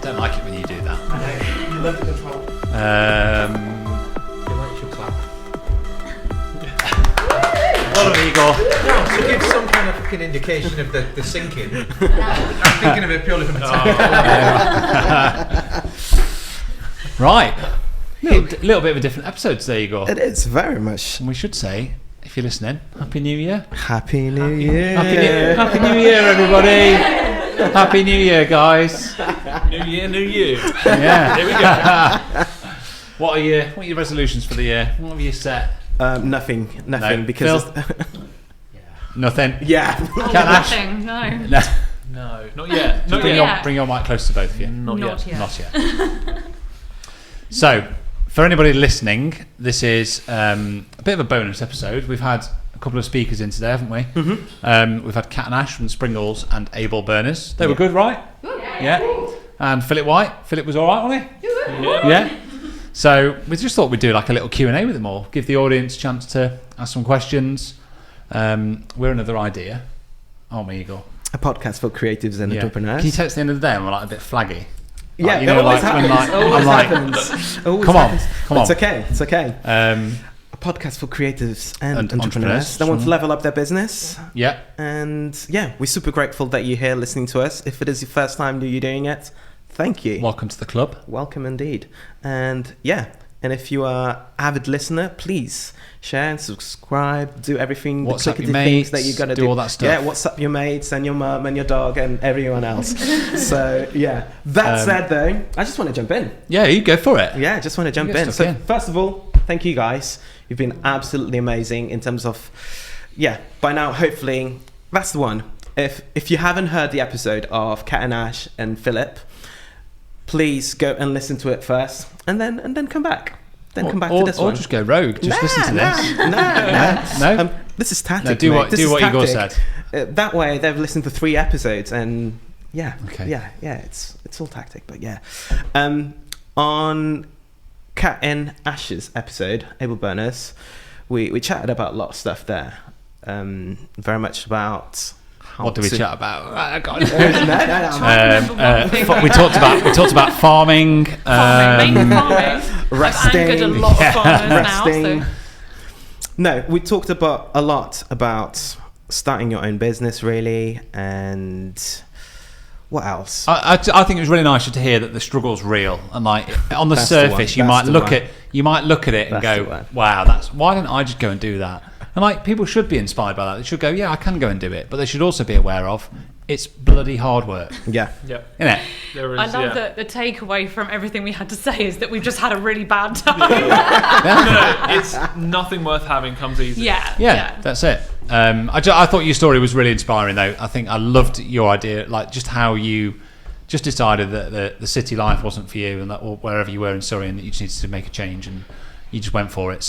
Don't like it when you do that. I know. You love the control. You like your clap. Well done, Igor. No, to give some kind of fucking indication of the sinking. I'm thinking of it purely from a Right. Little bit of a different episode today, Igor. It is very much. And we should say, if you're listening, Happy New Year. Happy New Year. Happy New Year, everybody. Happy New Year, guys. New year, new you. Yeah. Here we go. What are your resolutions for the year? What have you set? Nothing, No. because Phil? Nothing. yeah. Cat Ash? Nothing, no. No. No, not yet. Not Bring yet. your mic close to both of you. Not yet. Not yet. So, for anybody listening, this is a bit of a bonus episode. We've had a couple of speakers in today, haven't we? Mm-hmm. We've had Cat and Ash from Springles and Able Burners. They were good, right? Yeah. And Philip White. Philip was all right, wasn't he? Yeah. So we just thought we'd do like a little Q&A with them all, give the audience a chance to ask some questions. We're another idea, aren't we, Igor? A podcast for creatives and entrepreneurs. Can you tell us at the end of the day and we're like a bit flaggy? Yeah, like, you know, it always like when happens. like Always I'm like, happens. Always come on. It's okay. It's okay. A podcast for creatives and entrepreneurs that want to level up their business. Yeah. And yeah, we're super grateful that you're here listening to us. If it is your first time you're doing it, thank you. Welcome to the club. Welcome indeed. And yeah, and if you are an avid listener, please share and subscribe, do everything, WhatsApp the your clickety mates, things that you got to do all that stuff. Yeah, WhatsApp your mates and your mum and your dog and everyone else. So yeah, that said though, I just want to jump in. Yeah, you go for it. Yeah, I just want to jump Get in. stuck So in. first of all, thank you guys. You've been absolutely amazing in terms of, yeah, by now hopefully that's the one. If you haven't heard the episode of Cat and Ash and Philip, please go and listen to it first and then come back. Then come back to this or one. just go rogue. Just listen to this. No. This is tactic. No, do mate. what This is Igor tactic. said. That way they've listened to 3 episodes and yeah. Okay. Yeah, it's all tactic, but yeah. On Cat and Ash's episode, Able Burners, we chatted about a lot of stuff there. Very much about What do we chat about? I can't No. we talked about farming. Mainly farming. Resting. I've angered a lot of farmers Resting. now. So. No, we talked a lot about starting your own business, really, and what else? I think it was really nice to hear that the struggle's real, and like on the That's the surface, one. you might That's the look at it and That's the go, one. "Wow, why don't I just go and do that?" And like people should be inspired by that. They should go, "Yeah, I can go and do it," but they should also be aware of it's bloody hard work, Yeah. Yep. isn't it? There is, I love that the takeaway from everything we had to say is that we've just had a really bad time. No, it's nothing worth having comes easy. Yeah, that's it. I thought your story was really inspiring, though. I think I loved your idea, like just how you just decided that the city life wasn't for you, and that or wherever you were in Surrey, and that you just needed to make a change, and you just went for it.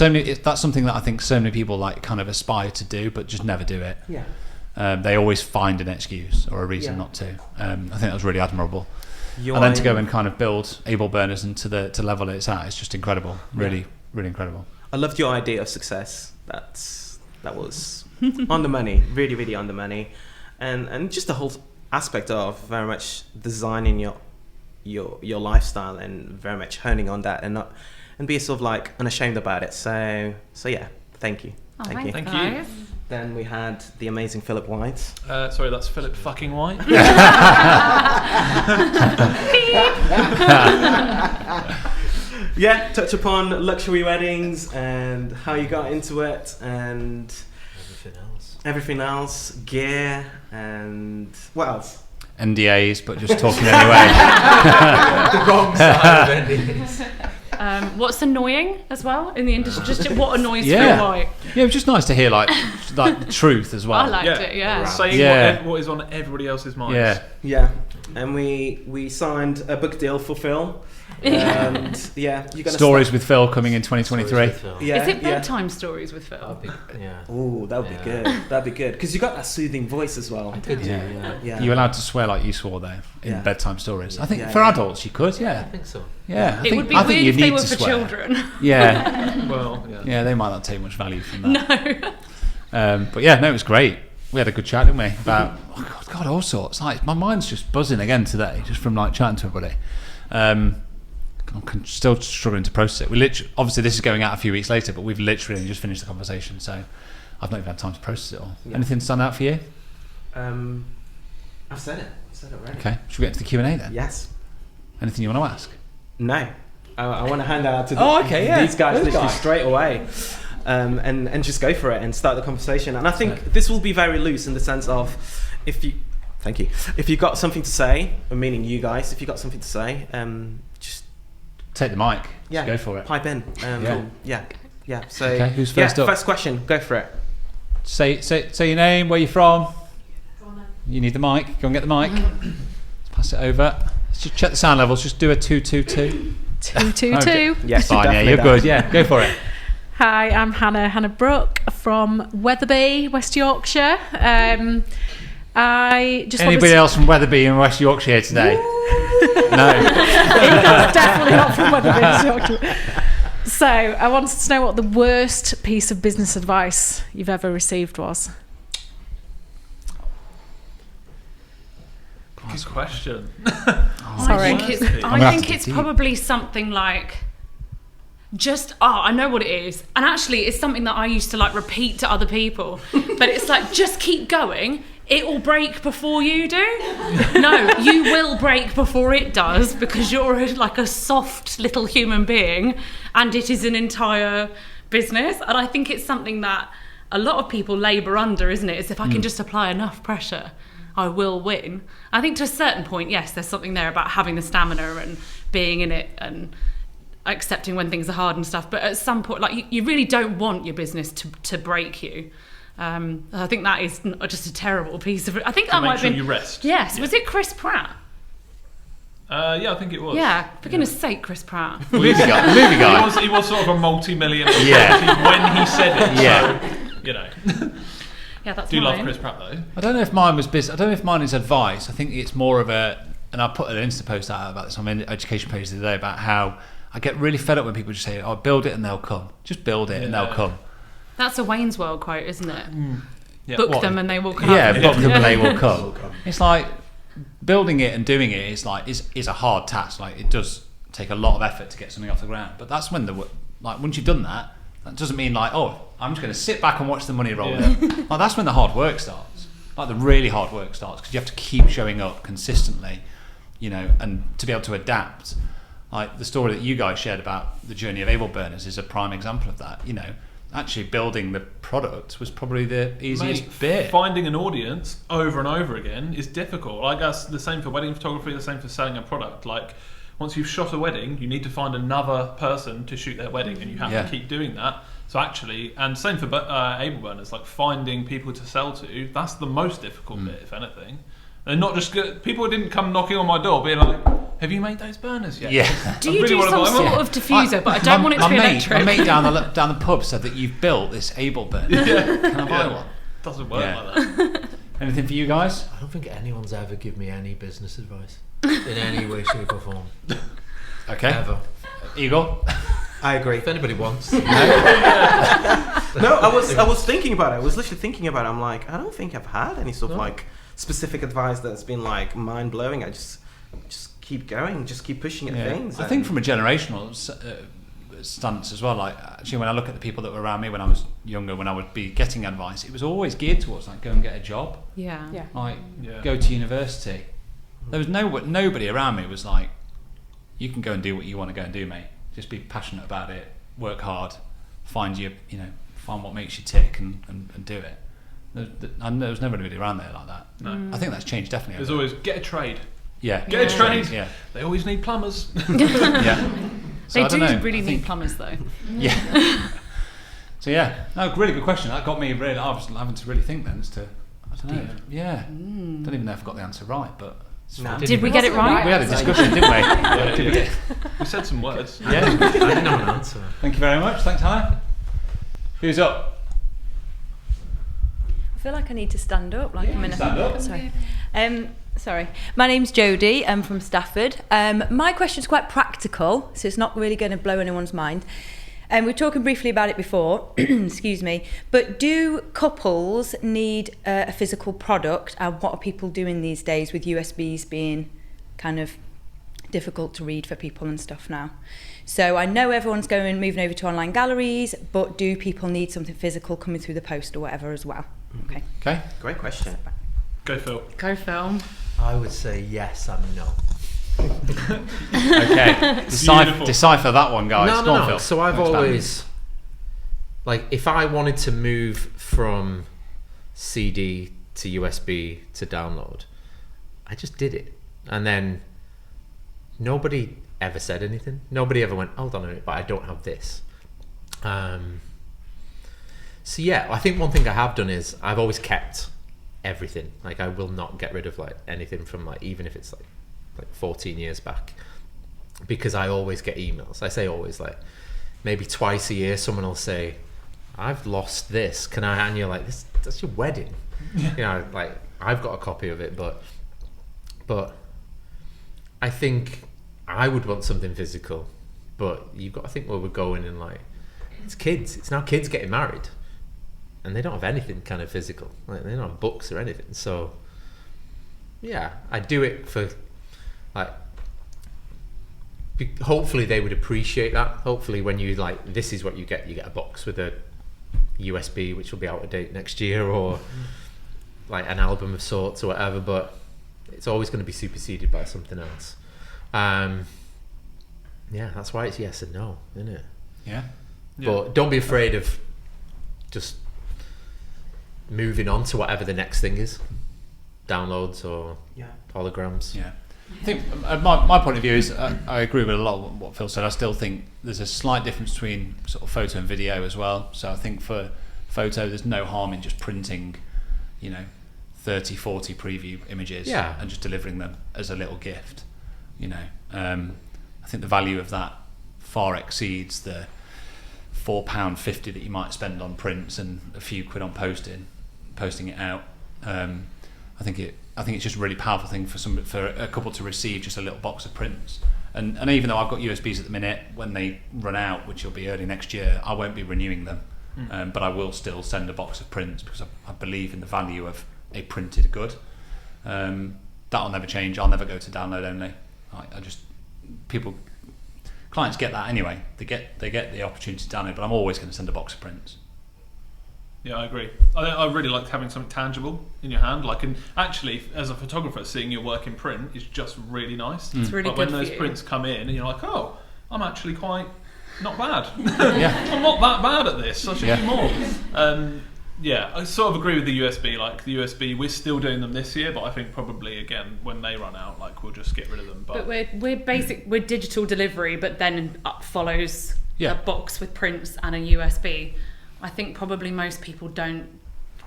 That's something that I think so many people like kind of aspire to do, but just never do it. Yeah. They always find an excuse or a reason not to. I think that was really admirable. And then to go and kind of build Able Burners and to level it's at, it's just incredible. Really, really incredible. I loved your idea of success. That was on the money, really, really on the money, and just the whole aspect of very much designing your lifestyle and very much honing on that and be sort of like unashamed about it. So yeah, thank you. Oh, Thank you. Thank you. guys. Then we had the amazing Philip White. Sorry, that's Philip fucking White. Yeah, touch upon luxury weddings and how you got into it and everything else, gear and what else? NDAs, but just talking anyway. the wrong side of endings. What's annoying as well in the industry? Just what annoys Yeah. Phil White? Yeah, it was just nice to hear like the truth as well. I liked it. Yeah. Saying Yeah. what is on everybody else's minds. Yeah. Yeah, and we signed a book deal for Phil. And yeah, you're gonna Stories with Phil coming in 2023. Yeah, Is it bedtime stories with Phil? Yeah. Oh, that would be good. That'd be good because you got that soothing voice as well. Yeah. You're allowed to swear like you swore though in Yeah. bedtime stories. I think Yeah, for yeah. adults you could. Yeah. I think so. Yeah. It would be I think weird you if they need were to for swear. children. Yeah. Well, yeah. Yeah, they might not take much value from that. No. But yeah, no, it was great. we had a good chat, didn't we? About God, all sorts. Like my mind's just buzzing again today, just from like chatting to everybody. I'm still struggling to process it. We literally, obviously, this is going out a few weeks later, but we've literally just finished the conversation, so I've not even had time to process it all. Yeah. Anything stand out for you? I've said it. I've said it already. Okay, should we get to the Q&A then? Yes. Anything you want to ask? No. I want to hand out to these guys literally straight away. And just go for it and start the conversation. And I think this will be very loose in the sense of if you got something to say, meaning you guys, if you got something to say, just take the mic. Just go for it. Pipe in. Yeah. So okay, who's first up? First question. Go for it. Say your name, where you're from. You need the mic. Go and get the mic. Let's pass it over. Let's just check the sound levels. Just do a 2-2-2. 2-2-2. Okay. Yes, fine. Yeah, you're good. Yeah, go for it. Hi, I'm Hannah Brooke from Wetherby, West Yorkshire. I just Anybody else from Wetherby in West Yorkshire here today? No. Definitely not from Wetherby, West Yorkshire. So I wanted to know what the worst piece of business advice you've ever received was. Good question. Sorry. I think it's probably something like I know what it is, and actually it's something that I used to like repeat to other people, but it's like, just keep going, it will break before you do. No, you will break before it does, because you're like a soft little human being and it is an entire business. And I think it's something that a lot of people labour under, isn't it? Is if I can just apply enough pressure, I will win. I think to a certain point, yes, there's something there about having the stamina and being in it and accepting when things are hard and stuff. But at some point, like you really don't want your business to break you. I think that is just a terrible piece of it. I think that might have been. You rest. Yes. Yeah. Was it Chris Pratt? Yeah, I think it was. Yeah, for goodness sake, Chris Pratt. Movie guy. He was sort of a multi-million yeah. when he said it. Yeah. So, you know. Yeah, that's Do you mine. love Chris Pratt though? I don't know if mine was business. I don't know if mine is advice. I think it's more of a, and I put an Insta post out about this on my education page the other day about how I get really fed up when people just say, "Oh, build it and they'll come." Just build it and they'll come. That's a Wayne's World quote, isn't it? Yeah. Book them and they will come. Yeah, book them and they will come. It's like building it and doing it is a hard task. Like it does take a lot of effort to get something off the ground. But that's when once you've done that doesn't mean like, oh, I'm just going to sit back and watch the money roll in. Like that's when the hard work starts. Like the really hard work starts, because you have to keep showing up consistently, you know, and to be able to adapt. Like the story that you guys shared about the journey of Able Burners is a prime example of that. You know, actually building the product was probably the easiest bit. Finding an audience over and over again is difficult. I guess the same for wedding photography, the same for selling a product. Like once you've shot a wedding, you need to find another person to shoot their wedding, and you have to keep doing that. So actually, and same for Able Burners, like finding people to sell to, that's the most difficult bit, if anything. And not just people didn't come knocking on my door being like, "Have you made those burners yet?" Yeah. Do you do some sort of diffuser? But I don't want it to be electric. My mate down the pub said that you've built this Able Burner. Can I buy one? Doesn't work like that. Anything for you guys? I don't think anyone's ever given me any business advice in any way, shape or form. Okay. Ever. Igor? I agree. If anybody wants. No, I was thinking about it. I was literally thinking about it. I'm like, I don't think I've had any sort of like specific advice that's been like mind blowing. I just keep going, just keep pushing at things. I think from a generational stance as well, like actually when I look at the people that were around me when I was younger, when I would be getting advice, it was always geared towards like go and get a job. Yeah. Like go to university. There was nobody around me was like, you can go and do what you want to go and do, mate. Just be passionate about it, work hard, find what makes you tick and do it. There was never anybody around there like that. No. I think that's changed definitely. There's always get a trade. Yeah. Get a trade. Yeah. They always need plumbers. Yeah. So They I don't do know. really I need think, plumbers though. Yeah. So yeah, no, really good question. That got me really. I was having to really think then as to. I don't know. Yeah. Don't even know if I got the answer right, but. No. Did we get it right? We had a discussion, didn't we? We said some words. Yeah. I didn't have an answer. Thank you very much. Thanks, Hannah. Who's up? I feel like I need to stand up. Like I'm in a. stand up. Sorry. Sorry. My name's Jodie. I'm from Stafford. My question's quite practical, so it's not really going to blow anyone's mind. And we were talking briefly about it before, excuse me, but do couples need a physical product, and what are people doing these days with USBs being kind of difficult to read for people and stuff now? So I know everyone's moving over to online galleries, but do people need something physical coming through the post or whatever as well? Okay. Great question. Go Phil. Go Phil. I would say yes and no. Okay, decipher that one, guys. No, Go on, no. Phil. So I've Expand. always, like, if I wanted to move from CD to USB to download, I just did it, and then nobody ever said anything. Nobody ever went, hold on a minute, but I don't have this. So yeah, I think one thing I have done is I've always kept everything. Like, I will not get rid of like anything from, like, even if it's like 14 years back, because I always get emails. I say always, like maybe twice a year someone will say, I've lost this, can I? And you're like, that's your wedding. You know, like, I've got a copy of it, but I think I would want something physical. But you've got to think where we're going, and like, it's now kids getting married, and they don't have anything kind of physical. Like, they don't have books or anything. So yeah, I do it for, like, hopefully they would appreciate that. Hopefully when you, like, this is what you get a box with a USB which will be out of date next year, or like an album of sorts or whatever, but it's always going to be superseded by something else. Yeah, that's why it's yes and no, isn't it? Yeah. But don't be afraid of just moving on to whatever the next thing is, downloads or holograms. Yeah. I think my point of view is I agree with a lot of what Phil said. I still think there's a slight difference between sort of photo and video as well. So I think for photo, there's no harm in just printing, 30, 40 preview images and just delivering them as a little gift. I think the value of that far exceeds the £4.50 that you might spend on prints and a few quid on posting it out. I think it's just a really powerful thing for a couple to receive just a little box of prints. And even though I've got USBs at the minute, when they run out, which will be early next year, I won't be renewing them. But I will still send a box of prints because I believe in the value of a printed good. That'll never change. I'll never go to download only. Clients get that anyway. They get the opportunity to download, but I'm always going to send a box of prints. Yeah, I agree. I really like having something tangible in your hand. Like, and actually, as a photographer, seeing your work in print is just really nice. It's really like good when those for you. prints come in, and you're like, oh, I'm actually quite not bad. Yeah. I'm not that bad at this. I should do more. Yeah, I sort of agree with the USB. Like, the USB, we're still doing them this year, but I think probably again when they run out, like, we'll just get rid of them. But we're digital delivery, but then up follows a box with prints and a USB. I think probably most people don't.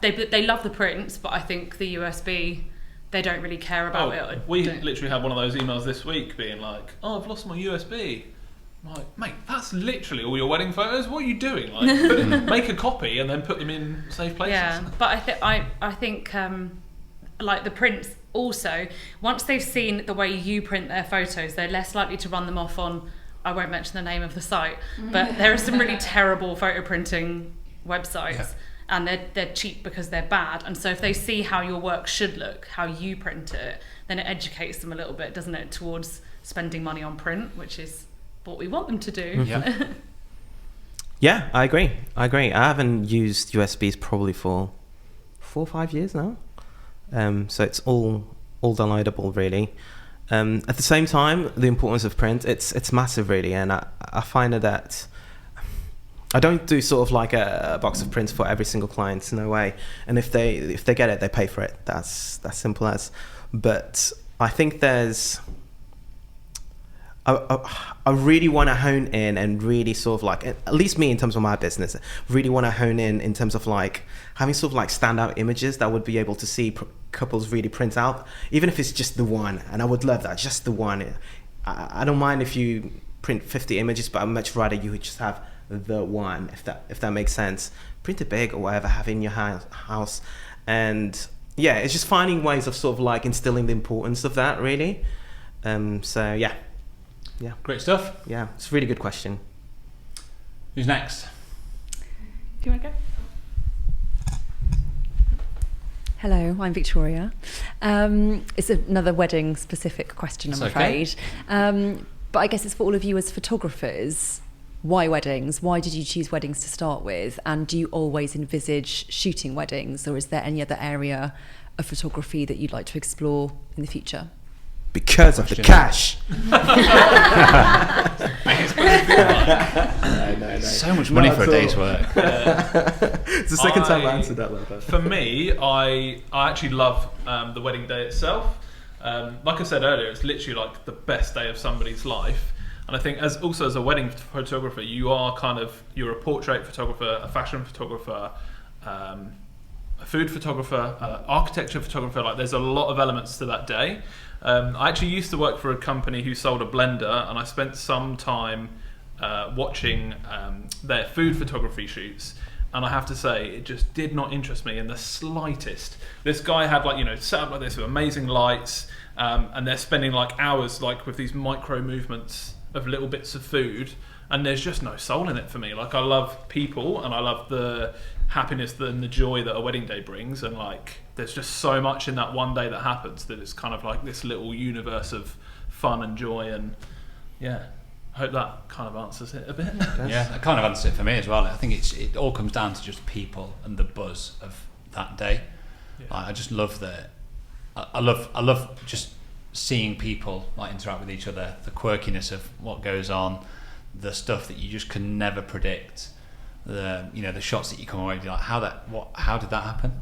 They love the prints, but I think the USB, they don't really care about it. We literally had one of those emails this week being like, "Oh, I've lost my USB." I'm like, mate, that's literally all your wedding photos. What are you doing? Like, make a copy and then put them in safe places. Yeah, but I think like the prints also, once they've seen the way you print their photos, they're less likely to run them off on, I won't mention the name of the site, but there are some really terrible photo printing websites, and they're cheap because they're bad. And so if they see how your work should look, how you print it, then it educates them a little bit, doesn't it, towards spending money on print, which is what we want them to do. Yeah, I agree. I haven't used USBs probably for 4 or 5 years now. So it's all downloadable, really. At the same time, the importance of print, it's massive, really. And I find that I don't do sort of like a box of prints for every single client, no way. And if they get it, they pay for it. That's simple as. But I think there's... I really want to hone in and really sort of like, at least me in terms of my business, really want to hone in terms of like having sort of like standout images that would be able to see couples really print out, even if it's just the one. And I would love that, just the one. I don't mind if you print 50 images, but I'd much rather you would just have the one, if that makes sense. Print it big or whatever, have it in your house. And yeah, it's just finding ways of sort of like instilling the importance of that, really. So yeah. Great stuff. Yeah, it's a really good question. Who's next? Do you want to go? Hello, I'm Victoria. It's another wedding-specific question, I'm afraid. But I guess it's for all of you as photographers. Why weddings? Why did you choose weddings to start with? And do you always envisage shooting weddings, or is there any other area of photography that you'd like to explore in the future? Because of the cash. No. So much money for a day's work. It's the second time I answered that like that. For me, I actually love the wedding day itself. Like I said earlier, it's literally like the best day of somebody's life. And I think as a wedding photographer, you're a portrait photographer, a fashion photographer, a food photographer, architecture photographer. Like there's a lot of elements to that day. I actually used to work for a company who sold a blender, and I spent some time watching their food photography shoots. And I have to say, it just did not interest me in the slightest. This guy had set up like this with amazing lights, and they're spending like hours like with these micro movements of little bits of food, and there's just no soul in it for me. Like I love people, and I love the happiness and the joy that a wedding day brings, and like there's just so much in that one day that happens that it's kind of like this little universe of fun and joy, and I hope that kind of answers it a bit. Yeah, that kind of answers it for me as well. I think it all comes down to just people and the buzz of that day. I just love I love just seeing people like interact with each other, the quirkiness of what goes on, the stuff that you just can never predict, the shots that you come away with, like how did that happen?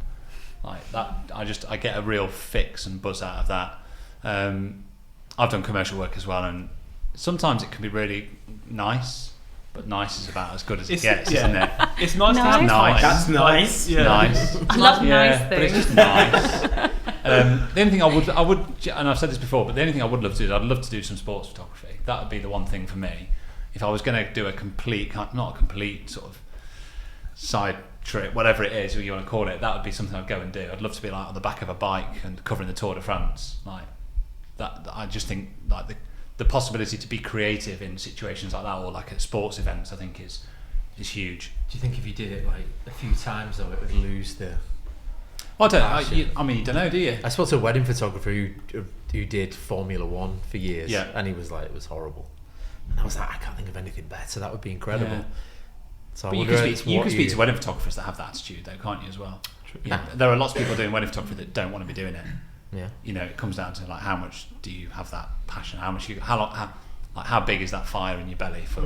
Like that, I get a real fix and buzz out of that. I've done commercial work as well, and sometimes it can be really nice, but nice is about as good as it gets, isn't it? It's nice to have nice. That's nice. Nice. I love nice but it's things. just nice. The only thing I would, and I've said this before, but the only thing I would love to do is I'd love to do some sports photography. That would be the one thing for me. If I was going to do not a complete sort of side trip, whatever it is, or you want to call it, that would be something I'd go and do. I'd love to be like on the back of a bike and covering the Tour de France, like that. I just think like the possibility to be creative in situations like that, or like at sports events, I think is huge. Do you think if you did it like a few times though, it would lose the? Well, you don't know, do you? I spoke to a wedding photographer who did Formula 1 for years, Yeah. and he was like, it was horrible. And I was like, I can't think of anything better. That would be incredible. Yeah. So But I you can speak to wedding photographers that have that attitude, though, can't you, as well? There are lots of people doing wedding photography that don't want to be doing it. Yeah. It comes down to like how much do you have that passion? How big is that fire in your belly for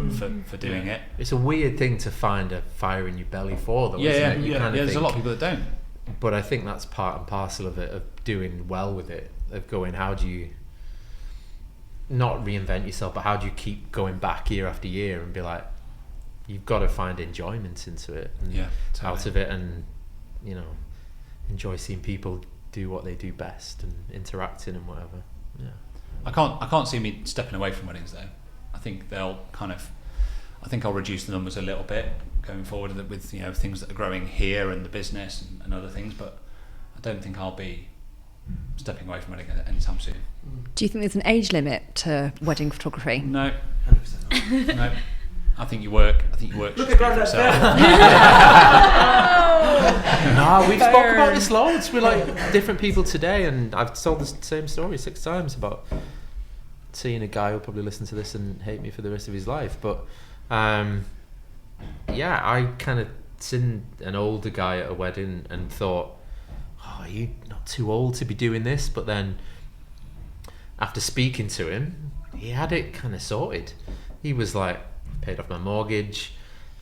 doing it? It's a weird thing to find a fire in your belly for, though, isn't it? You kind of there's a think- lot of people that don't. But I think that's part and parcel of it, of doing well with it, of going, how do you not reinvent yourself, but how do you keep going back year after year and be like, you've got to find enjoyment into it, and out of it, and enjoy seeing people do what they do best and interacting and whatever. I can't see me stepping away from weddings though. I think I'll reduce the numbers a little bit going forward with things that are growing here and the business and other things, but I don't think I'll be stepping away from wedding anytime soon. Do you think there's an age limit to wedding photography? No, 100% not. No. I think you work. Look at Grandad's No, we've spoken about this loads with like different people today, and I've told the same story 6 times about seeing a guy who'll probably listen to this and hate me for the rest of his life. But I kind of seen an older guy at a wedding and thought, oh, are you not too old to be doing this? But then after speaking to him, he had it kind of sorted. He was like, paid off my mortgage.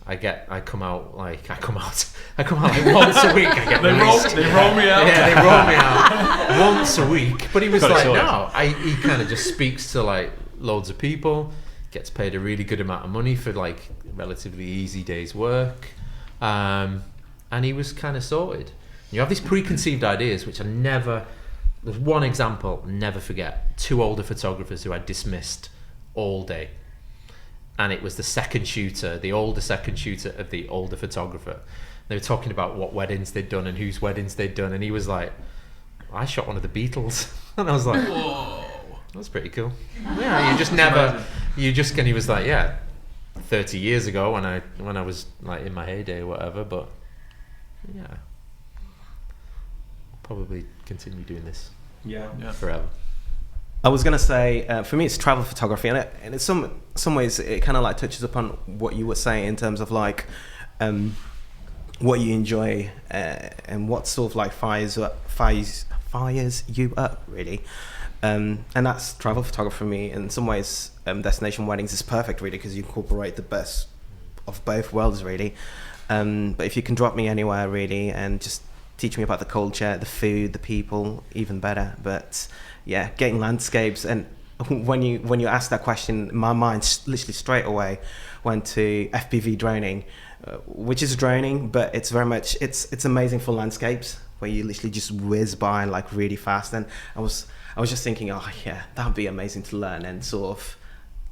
I come out like once a week. I get They roll me out. Yeah, they roll me out once a week. But he was Got it like, sorted. no, he kind of just speaks to like loads of people, gets paid a really good amount of money for like relatively easy day's work, and he was kind of sorted. You have these preconceived ideas, which there's one example I'll never forget. 2 older photographers who I dismissed all day. And it was the older second shooter of the older photographer. They were talking about what weddings they'd done and whose weddings they'd done, and he was like, I shot one of the Beatles. And I was like, whoa, that's pretty cool. Yeah, you just never, and he was like, yeah, 30 years ago when I was like in my heyday or whatever, but yeah, probably continue doing this forever. I was gonna say, for me, it's travel photography, and in some ways, it kind of like touches upon what you were saying in terms of like what you enjoy and what sort of like fires you up, really. And that's travel photography for me. In some ways, destination weddings is perfect, really, because you incorporate the best of both worlds, really. But if you can drop me anywhere, really, and just teach me about the culture, the food, the people, even better. But yeah, getting landscapes, and when you asked that question, my mind literally straight away went to FPV droning, which is droning, but it's very much it's amazing for landscapes where you literally just whiz by like really fast. And I was just thinking, oh yeah, that would be amazing to learn and sort of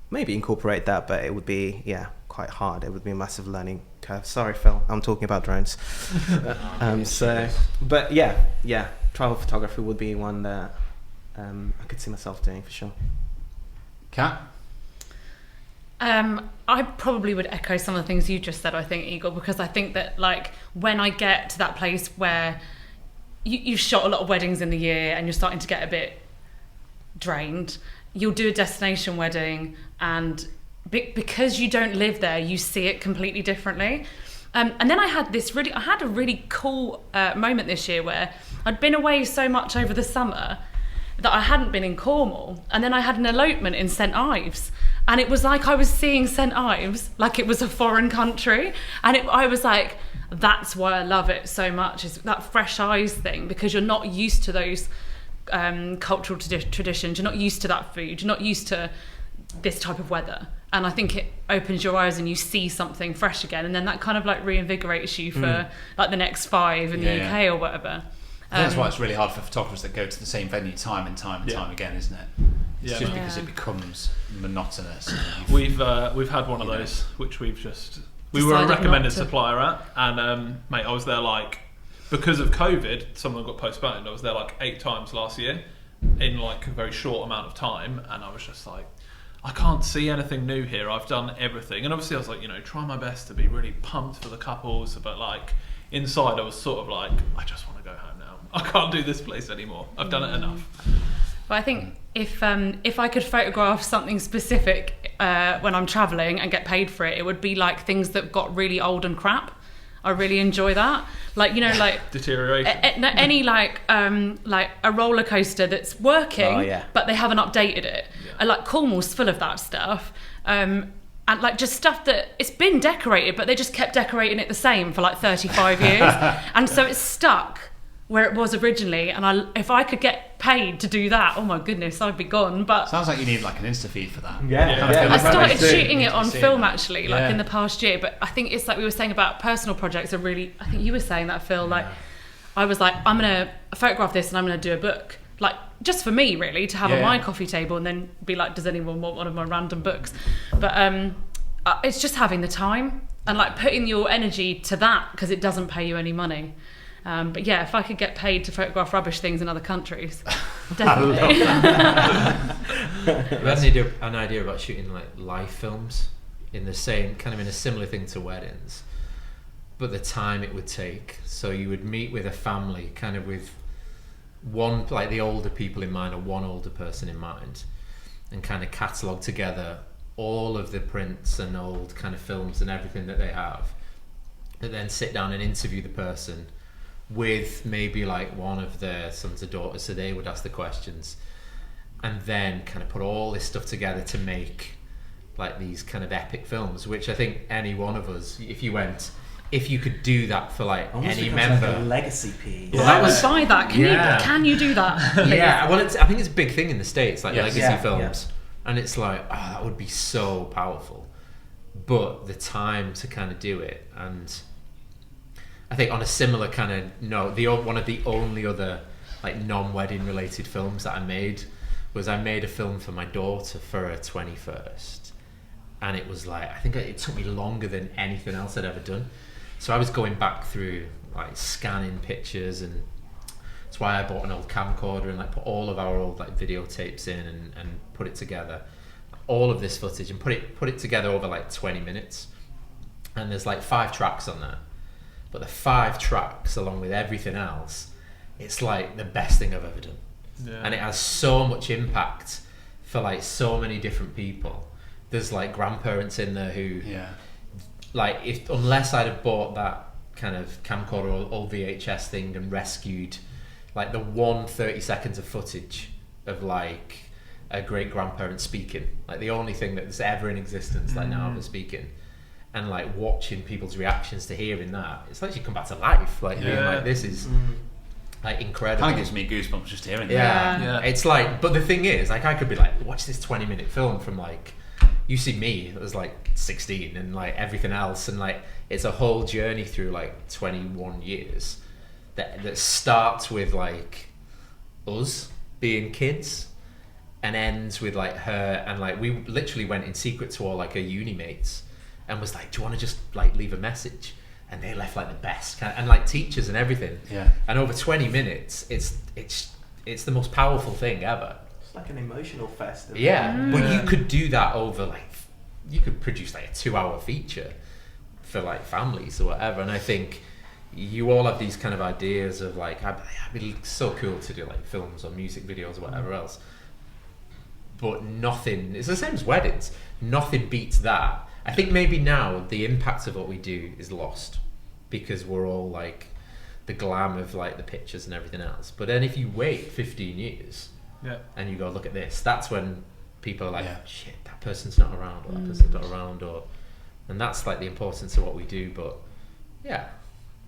maybe incorporate that, but it would be quite hard. It would be a massive learning curve. Sorry, Phil, I'm talking about drones. But yeah, travel photography would be one that I could see myself doing for sure. Kat? I probably would echo some of the things you just said, I think, Eagle, because I think that like when I get to that place where you've shot a lot of weddings in the year and you're starting to get a bit drained, you'll do a destination wedding, and because you don't live there, you see it completely differently. And then I had a really cool moment this year where I'd been away so much over the summer that I hadn't been in Cornwall, and then I had an elopement in St Ives, and it was like I was seeing St Ives like it was a foreign country, and I was like, that's why I love it so much, is that fresh eyes thing, because you're not used to those cultural traditions, you're not used to that food, you're not used to this type of weather, and I think it opens your eyes and you see something fresh again, and then that kind of like reinvigorates you for like the next 5 in the UK or whatever. I think that's why it's really hard for photographers that go to the same venue time and time again, isn't it? It's just because it becomes monotonous. We've had one of those, which we were a recommended supplier at, and mate, I was there like, because of COVID, some of them got postponed. I was there like 8 times last year in like a very short amount of time, and I was just like, I can't see anything new here. I've done everything, and obviously I was like, try my best to be really pumped for the couples, but like inside I was sort of like, I just want to go home now. I can't do this place anymore. I've done it enough. But I think if I could photograph something specific when I'm travelling and get paid for it, it would be like things that got really old and crap. I really enjoy that. Like, like deterioration. Any like a roller coaster that's working, but they haven't updated it. And like Cornwall's full of that stuff. And like just stuff that it's been decorated, but they just kept decorating it the same for like 35 years. And so it's stuck where it was originally, and if I could get paid to do that, oh my goodness, I'd be gone. But sounds like you need like an Insta feed for that. I started shooting it on film actually, like in the past year. But I think it's like we were saying about personal projects are really. I think you were saying that, Phil. Like I was like, I'm gonna photograph this and I'm gonna do a book, like just for me really, to have on my coffee table, and then be like, does anyone want one of my random books? But it's just having the time and like putting your energy to that, because it doesn't pay you any money. But yeah, if I could get paid to photograph rubbish things in other countries, definitely. We had an idea about shooting like live films in a similar thing to weddings, but the time it would take. So you would meet with a family, kind of with one, like the older people in mind, or one older person in mind, and kind of catalogue together all of the prints and old kind of films and everything that they have, and then sit down and interview the person with maybe like one of their sons or daughters, so they would ask the questions, and then kind of put all this stuff together to make like these kind of epic films, which I think any one of us, if you could do that for like any member, like a legacy piece. Well, I would buy that. Can you do that? Yeah, well, I think it's a big thing in the States, like legacy films, and it's like, that would be so powerful, but the time to kind of do it. And I think on a similar kind of note, one of the only other like non-wedding related films that I made was I made a film for my daughter for her 21st, and it was like, I think it took me longer than anything else I'd ever done. So I was going back through like scanning pictures, and that's why I bought an old camcorder and like put all of our old like videotapes in and put it together. all of this footage and put it together over like 20 minutes. And there's like 5 tracks on there. But the 5 tracks, along with everything else, it's like the best thing I've ever done. Yeah. And it has so much impact for like so many different people. There's like grandparents in there who, like, unless I'd have bought that kind of camcorder or old VHS thing and rescued like the 30 seconds of footage of like a great grandparent speaking, like the only thing that's ever in existence like now of speaking, and like watching people's reactions to hearing that, it's like you come back to life, like being like, this is like incredible. Kind of gives me goosebumps just hearing that. It's like, but the thing is, like, I could be like, watch this 20-minute film from like, you see me as like 16 and like everything else, and like it's a whole journey through like 21 years that starts with like us being kids and ends with like her, and like we literally went in secret to all like her uni mates and was like, do you want to just like leave a message? And they left like the best and like teachers and everything. And over 20 minutes, it's the most powerful thing ever. It's like an emotional fest. But you could do that over like, you could produce like a 2-hour feature for like families or whatever. And I think you all have these kind of ideas of like, I'd be so cool to do like films or music videos or whatever else. But nothing, it's the same as weddings. Nothing beats that. I think maybe now the impact of what we do is lost because we're all like the glam of like the pictures and everything else. But then if you wait 15 years and you go, look at this, that's when people are like, shit, that person's not around, or that person's not around, and that's like the importance of what we do. But I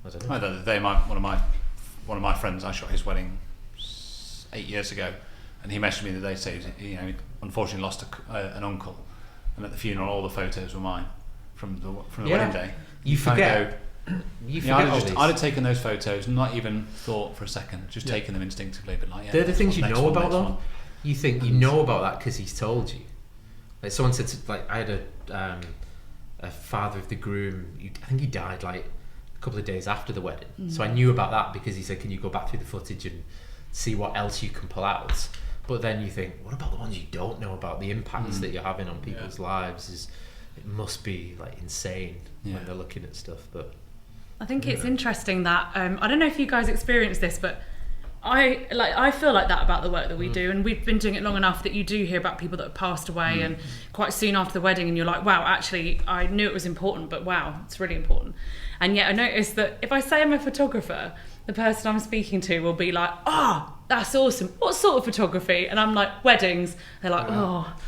don't know. The other day, one of my friends, I shot his wedding 8 years ago, and he messaged me the day saying he unfortunately lost an uncle. And at the funeral, all the photos were mine from the wedding day. You forget. You forget I'd have taken those photos, not even thought for a second, just taken them instinctively. But like, they're the things you know about them. You think you know about that because he's told you. Like someone said, like I had a father of the groom. I think he died like a couple of days after the wedding. So I knew about that because he said, "Can you go back through the footage and see what else you can pull out?" But then you think, what about the ones you don't know about? The impacts that you're having on people's lives it must be like insane when they're looking at stuff. But I think it's interesting that I don't know if you guys experience this, but I feel like that about the work that we do, and we've been doing it long enough that you do hear about people that have passed away and quite soon after the wedding, and you're like, wow, actually I knew it was important, but wow, it's really important. And yet I noticed that if I say I'm a photographer, the person I'm speaking to will be like, that's awesome. What sort of photography? And I'm like, weddings. They're like,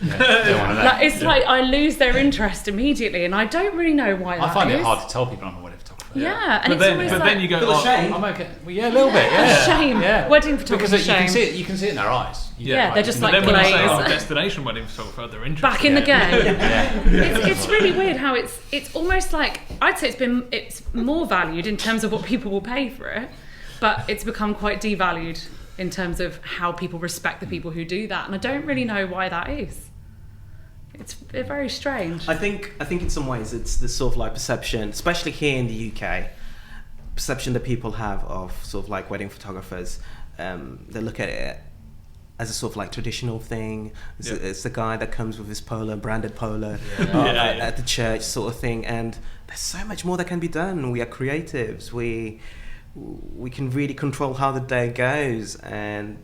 it's like I lose their interest immediately, and I don't really know why that is. I find it hard to tell people I'm a wedding photographer. Yeah, and then you go, shame. I'm okay. Well, a little bit. A shame. Wedding photography. Because you can see it in their eyes. They're just like then when you say glazed. Destination wedding photographer, they're interested. Back in the game. It's really weird how it's almost like, I'd say it's more valued in terms of what people will pay for it, but it's become quite devalued in terms of how people respect the people who do that, and I don't really know why that is. It's very strange. I think in some ways it's the sort of like perception, especially here in the UK, perception that people have of sort of like wedding photographers. They look at it as a sort of like traditional thing. It's the guy that comes with his branded polo at the church sort of thing, and there's so much more that can be done. We are creatives. We can really control how the day goes, and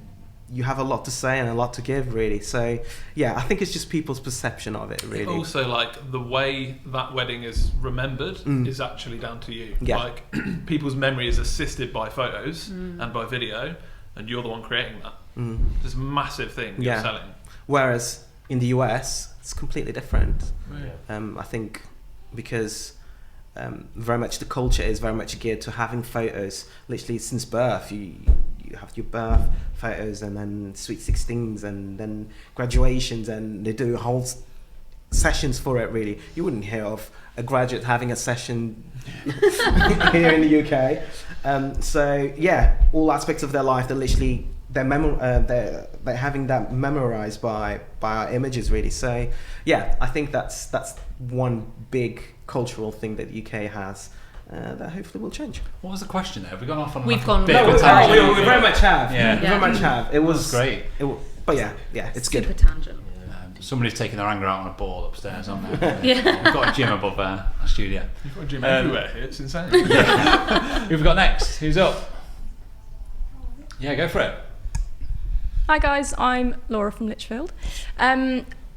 you have a lot to say and a lot to give, really. So I think it's just people's perception of it, really. Also, like the way that wedding is remembered is actually down to you. Like people's memory is assisted by photos and by video, and you're the one creating that. It's a massive thing you're selling. Whereas in the US it's completely different. I think because very much the culture is very much geared to having photos literally since birth. You have your birth photos, and then sweet 16s, and then graduations, and they do whole sessions for it, really. You wouldn't hear of a graduate having a session here in the UK. All aspects of their life, they're having that memorized by our images, really. So I think that's one big cultural thing that the UK has that hopefully will change. What was the question there? Have we gone off on We've like gone. a bit of a we tangent? very much have. Yeah. We very much have. It was great. But it's super good. tangent. Somebody's taking their anger out on a ball upstairs, aren't they? Yeah. We've got a gym above our studio. You've got a gym everywhere here. It's insane. Who've we got next? Who's up? Yeah, go for it. Hi guys, I'm Laura from Lichfield.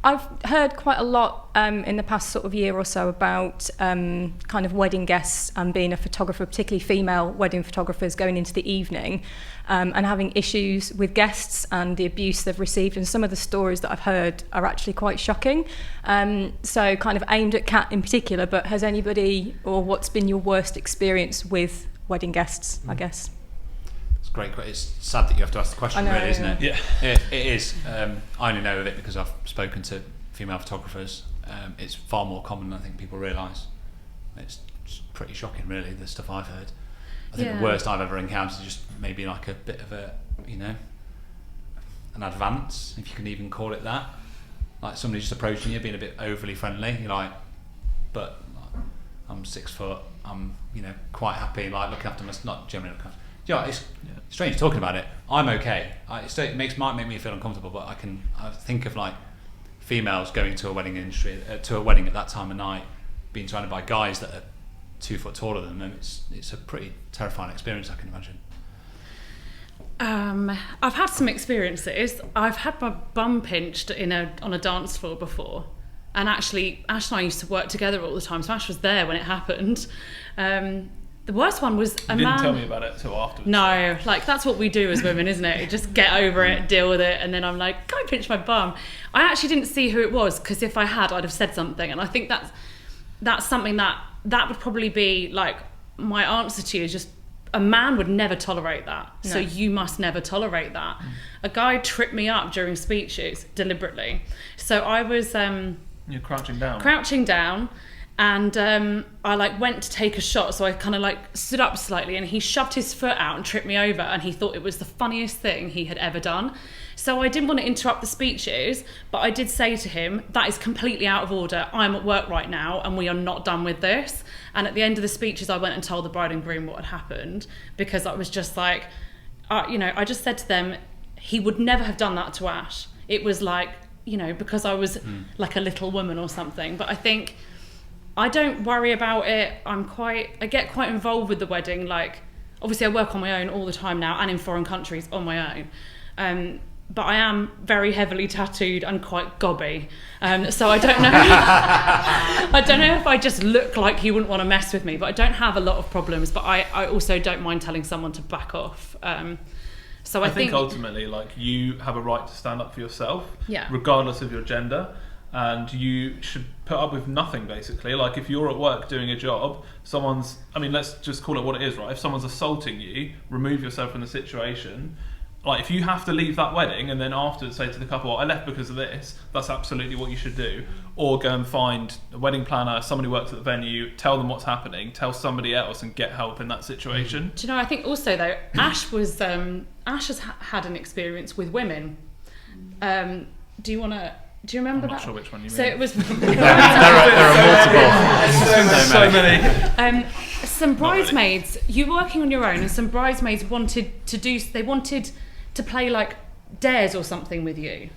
I've heard quite a lot in the past sort of year or so about kind of wedding guests and being a photographer, particularly female wedding photographers going into the evening and having issues with guests and the abuse they've received. And some of the stories that I've heard are actually quite shocking. So kind of aimed at Kat in particular, but has anybody, or what's been your worst experience with wedding guests, I guess? It's great. It's sad that you have to ask the question, really, isn't it? Yeah. It is. I only know of it because I've spoken to female photographers. It's far more common than I think people realise. It's just pretty shocking, really, the stuff I've heard. I think the worst I've ever encountered is just maybe like a bit of a, an advance, if you can even call it that. Like somebody just approaching you, being a bit overly friendly. You're like, but like, I'm 6 foot. I'm, quite happy, like looking after myself. Not generally looking after. It's strange talking about it. I'm okay. It might make me feel uncomfortable, but I think of like females going to a wedding at that time of night, being surrounded by guys that are 2 foot taller than them. It's a pretty terrifying experience, I can imagine. I've had some experiences. I've had my bum pinched on a dance floor before, and actually Ash and I used to work together all the time, so Ash was there when it happened. The worst one was a man... You didn't tell me about it till afterwards. No, like that's what we do as women, isn't it? You just get over it, deal with it, and then I'm like, can I pinch my bum? I actually didn't see who it was, because if I had, I'd have said something, and I think that's something that would probably be like my answer to you is just a man would never tolerate that. No. So you must never tolerate that. A guy tripped me up during speeches deliberately. So I was... You're crouching down. Crouching down. And I went to take a shot, so I kind of stood up slightly, and he shoved his foot out and tripped me over, and he thought it was the funniest thing he had ever done. So I didn't want to interrupt the speeches, but I did say to him, that is completely out of order. I'm at work right now and we are not done with this. And at the end of the speeches, I went and told the bride and groom what had happened, because I was just like, I just said to them, he would never have done that to Ash. It was because I was like a little woman or something. But I think... I don't worry about it. I get quite involved with the wedding. Like, obviously I work on my own all the time now, and in foreign countries on my own. But I am very heavily tattooed and quite gobby. So I don't know. I don't know if I just look like he wouldn't want to mess with me, but I don't have a lot of problems. But I also don't mind telling someone to back off. So I think ultimately, you have a right to stand up for yourself, yeah, regardless of your gender. And you should put up with nothing, basically. Like, if you're at work doing a job, let's just call it what it is, right? If someone's assaulting you, remove yourself from the situation. Like, if you have to leave that wedding and then afterwards say to the couple, I left because of this, that's absolutely what you should do. Or go and find a wedding planner, somebody who works at the venue, tell them what's happening, tell somebody else and get help in that situation. Do you know, I think also, though, Ash has had an experience with women. Do you remember that? I'm not sure which one you mean. So it was... there are multiple. so many. Some bridesmaids, you were working on your own, and some bridesmaids wanted to play dares or something with you.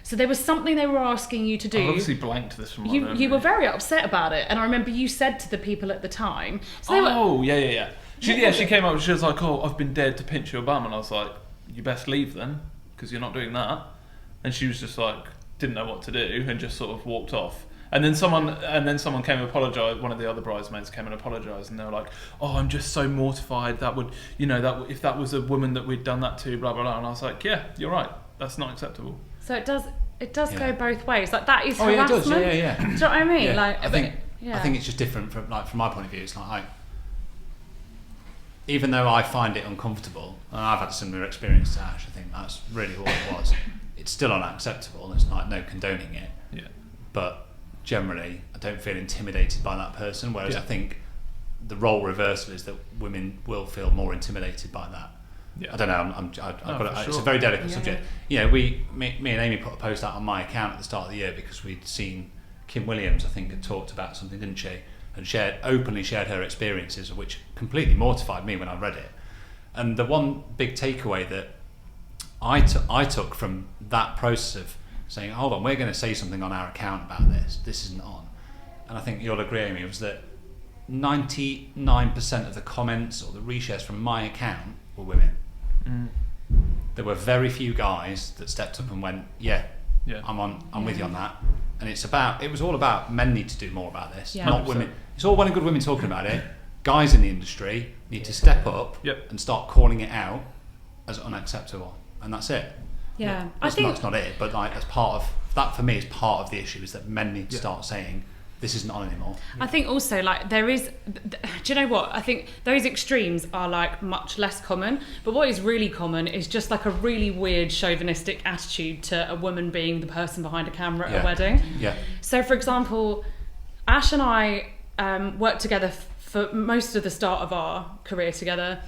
So there was something they were asking you to do. I've obviously blanked this from my memory. You were very upset about it, and I remember you said to the people at the time... Yeah. She came up and she was like, I've been dared to pinch your bum, and I was like, you best leave then, because you're not doing that. And she was just like... didn't know what to do and just sort of walked off. And then someone came and apologised. One of the other bridesmaids came and apologised, and they were like, I'm just so mortified. That would, if that was a woman that we'd done that to, blah blah blah. And I was like, yeah, you're right. That's not acceptable. So it does go both ways. Like, that is harassment. Yeah, it does. Yeah. Do you know what I mean? Yeah. I think it's just different from my point of view. It's like even though I find it uncomfortable, and I've had a similar experience to Ash, I think that's really what it was. It's still unacceptable. It's no condoning it. Yeah. But generally, I don't feel intimidated by that person. Whereas I think the role reversal is that women will feel more intimidated by that. Yeah. I don't know. It's a very delicate subject. Me and Amy put a post out on my account at the start of the year because we'd seen Kim Williams, I think, had talked about something, didn't she? And openly shared her experiences, which completely mortified me when I read it. And the one big takeaway that I took from that process of saying, hold on, we're going to say something on our account about this. This isn't on. And I think you'll agree, Amy, was that 99% of the comments or the reshares from my account were women. There were very few guys that stepped up and went, I'm with you on that. And it was all about men need to do more about this, not 100%. women. It's all well and good women talking about it. Guys in the industry need to step up and start calling it out as unacceptable, and that's it. I think that's not it, but like as part of that, for me, is part of the issue, is that men need to start saying this isn't on anymore. I think also like there is, do you know what? I think those extremes are like much less common, but what is really common is just like a really weird chauvinistic attitude to a woman being the person behind a camera at a wedding. So for example, Ash and I worked together for most of the start of our career together,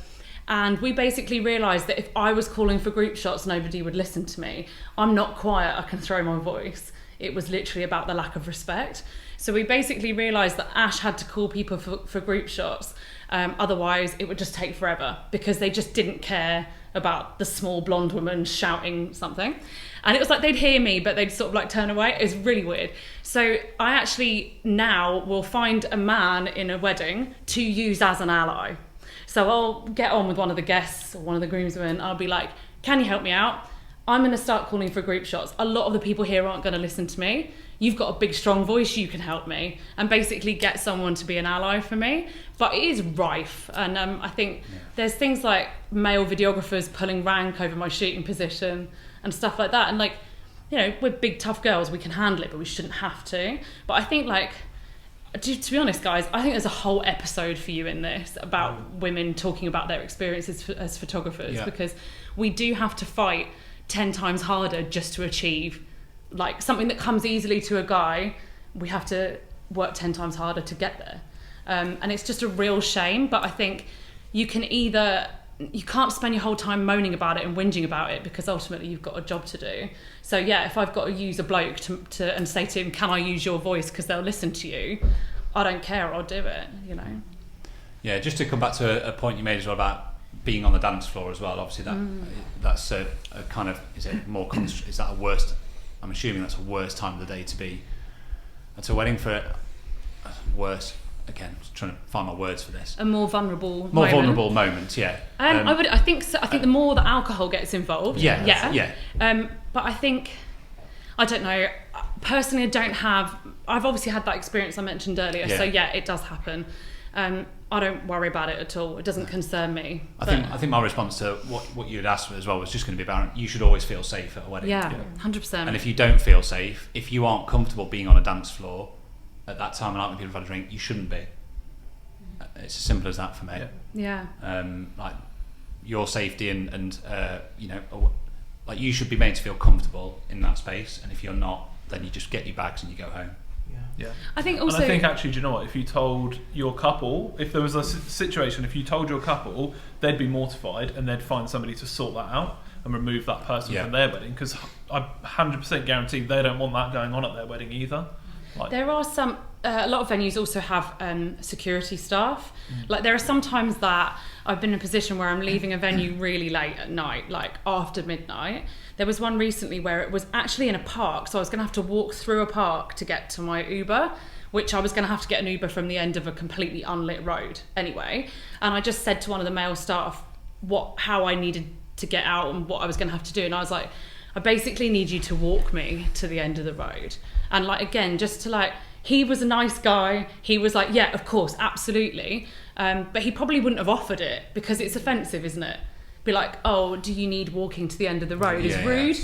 and we basically realised that if I was calling for group shots, nobody would listen to me. I'm not quiet, I can throw my voice. It was literally about the lack of respect. So we basically realised that Ash had to call people for group shots, otherwise it would just take forever, because they just didn't care about the small blonde woman shouting something. And it was like they'd hear me, but they'd sort of like turn away. It was really weird. So I actually now will find a man in a wedding to use as an ally. So I'll get on with one of the guests or one of the groomsmen. I'll be like, can you help me out? I'm going to start calling for group shots. A lot of the people here aren't going to listen to me. You've got a big, strong voice. You can help me. And basically get someone to be an ally for me. But it is rife. And I think there's things like male videographers pulling rank over my shooting position and stuff like that. And like, you know, we're big, tough girls. We can handle it, but we shouldn't have to. But I think like, to be honest, guys, I think there's a whole episode for you in this about women talking about their experiences as photographers, because we do have to fight 10 times harder just to achieve like something that comes easily to a guy. We have to work 10 times harder to get there, and it's just a real shame. But I think you can't spend your whole time moaning about it and whinging about it, because ultimately you've got a job to do. So if I've got to use a bloke to and say to him, can I use your voice because they'll listen to you, I don't care, I'll do it, you know. Just to come back to a point you made as well about being on the dance floor as well. Obviously that's a kind of, is that a worst, I'm assuming that's a worst time of the day to be at a wedding. For worse, again, trying to find my words for this, a more vulnerable moment. I think so. I think the more that alcohol gets involved, but I think, I don't know, personally I've obviously had that experience I mentioned earlier, so it does happen. I don't worry about it at all. It doesn't concern me. I think my response to what you'd asked as well was just going to be about, you should always feel safe at a wedding. 100%. And if you don't feel safe, if you aren't comfortable being on a dance floor at that time of night when people have had a drink, you shouldn't be. It's as simple as that for me. Like your safety and you know, like you should be made to feel comfortable in that space, and if you're not, then you just get your bags and you go home. I think also, and I think actually, do you know what? If you told your couple, if there was a situation, if you told your couple, they'd be mortified and they'd find somebody to sort that out and remove that person from their wedding, because I 100% guarantee they don't want that going on at their wedding either. Like, there are some, a lot of venues also have security staff. Like there are some times that I've been in a position where I'm leaving a venue really late at night, like after midnight. There was one recently where it was actually in a park, so I was going to have to walk through a park to get to my Uber, which I was going to have to get an Uber from the end of a completely unlit road anyway. And I just said to one of the male staff how I needed to get out and what I was going to have to do. And I was like, I basically need you to walk me to the end of the road. And like, again, just to like, he was a nice guy. He was like, yeah, of course, absolutely. But he probably wouldn't have offered it because it's offensive, isn't it? Be like, oh, do you need walking to the end of the road? Is rude.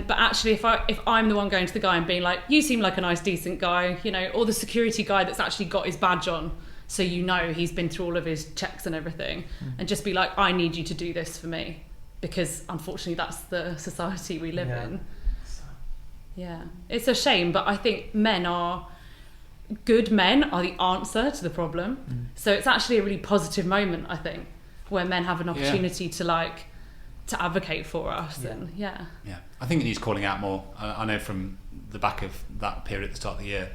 But actually, if I'm the one going to the guy and being like, you seem like a nice, decent guy, you know, or the security guy that's actually got his badge on, so you know he's been through all of his checks and everything, and just be like, I need you to do this for me, because unfortunately that's the society we live in. Yeah, it's a shame, but I think good men are the answer to the problem. So it's actually a really positive moment, I think, where men have an opportunity to advocate for us. And I think it needs calling out more. I know from the back of that period at the start of the year,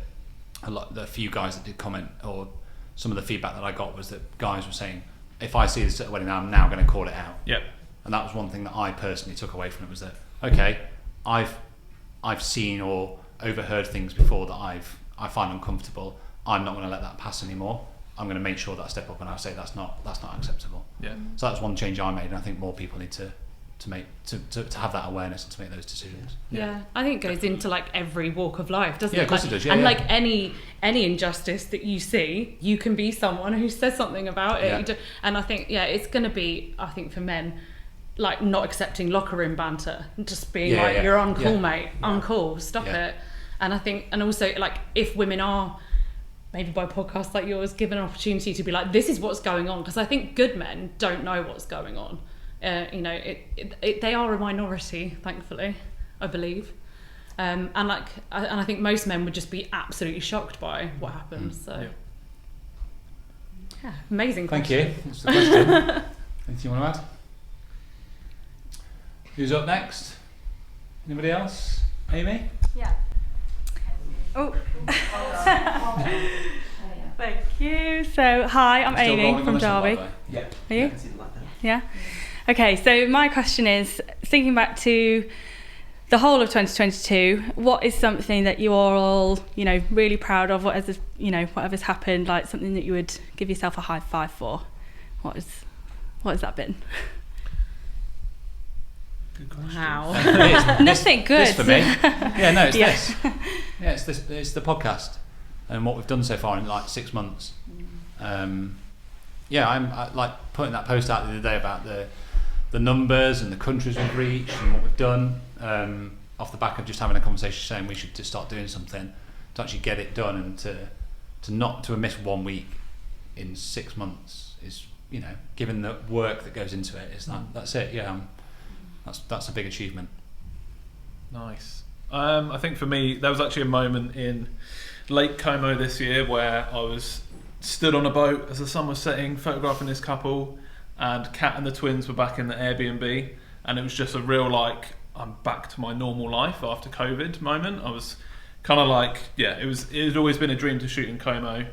a few guys that did comment, or some of the feedback that I got was that guys were saying, if I see this at a wedding, I'm now going to call it out. And that was one thing that I personally took away from it, was that, okay, I've I've seen or overheard things before that I find uncomfortable, I'm not going to let that pass anymore. I'm going to make sure that I step up and I say that's not acceptable. Yeah. So that's one change I made, and I think more people need to have that awareness and to make those decisions. Yeah, I think it goes into like every walk of life, doesn't it? Yeah, of course it does. Yeah, and yeah. like any injustice that you see, you can be someone who says something about it. Yeah. And I think it's going to be, I think for men, like not accepting locker room banter, just being you're uncool, mate, uncool, stop it. And I think, and also like if women are, maybe by podcasts like yours, given an opportunity to be like, this is what's going on, because I think good men don't know what's going on. They are a minority, thankfully, I believe. And I think most men would just be absolutely shocked by what happens. So, amazing question. Thank you. That's the question. Anything you want to add? Who's up next? Anybody else? Amy? Yeah. Oh. Thank you. So, hi, I'm Still Amy from Derby. Yeah. Are you? Yeah. Okay, so my question is, thinking back to the whole of 2022, what is something that you are all, really proud of? Whatever's happened, like something that you would give yourself a high five for? What has that been? Good question. Wow. Nothing good. This for me. Yeah, no, it's this. Yeah, it's this. It's the podcast and what we've done so far in like 6 months. I like putting that post out the other day about the numbers and the countries we've reached and what we've done, off the back of just having a conversation saying we should just start doing something to actually get it done, and to miss 1 week in 6 months is, given the work that goes into it, is that's it. Yeah, that's a big achievement. Nice. I think for me, there was actually a moment in Lake Como this year where I was stood on a boat as the sun was setting, photographing this couple, and Kat and the twins were back in the Airbnb, and it was just a real I'm back to my normal life after COVID moment. I was kind of like, it had always been a dream to shoot in Como,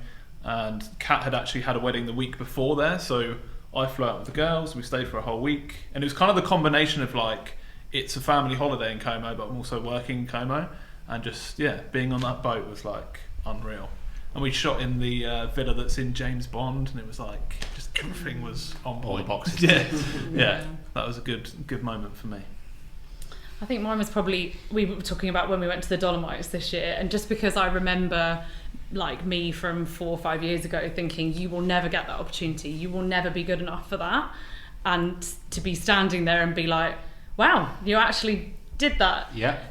and Kat had actually had a wedding the week before there, so I flew out with the girls, we stayed for a whole week, and it was kind of the combination of it's a family holiday in Como, but I'm also working in Como, and just being on that boat was unreal. And we shot in the villa that's in James Bond, and it was just everything was on point. All the boxes. Yeah, that was a good moment for me. I think mine was probably, we were talking about when we went to the Dolomites this year, and just because I remember me from 4 or 5 years ago thinking, you will never get that opportunity, you will never be good enough for that, and to be standing there and be like, wow, you actually did that.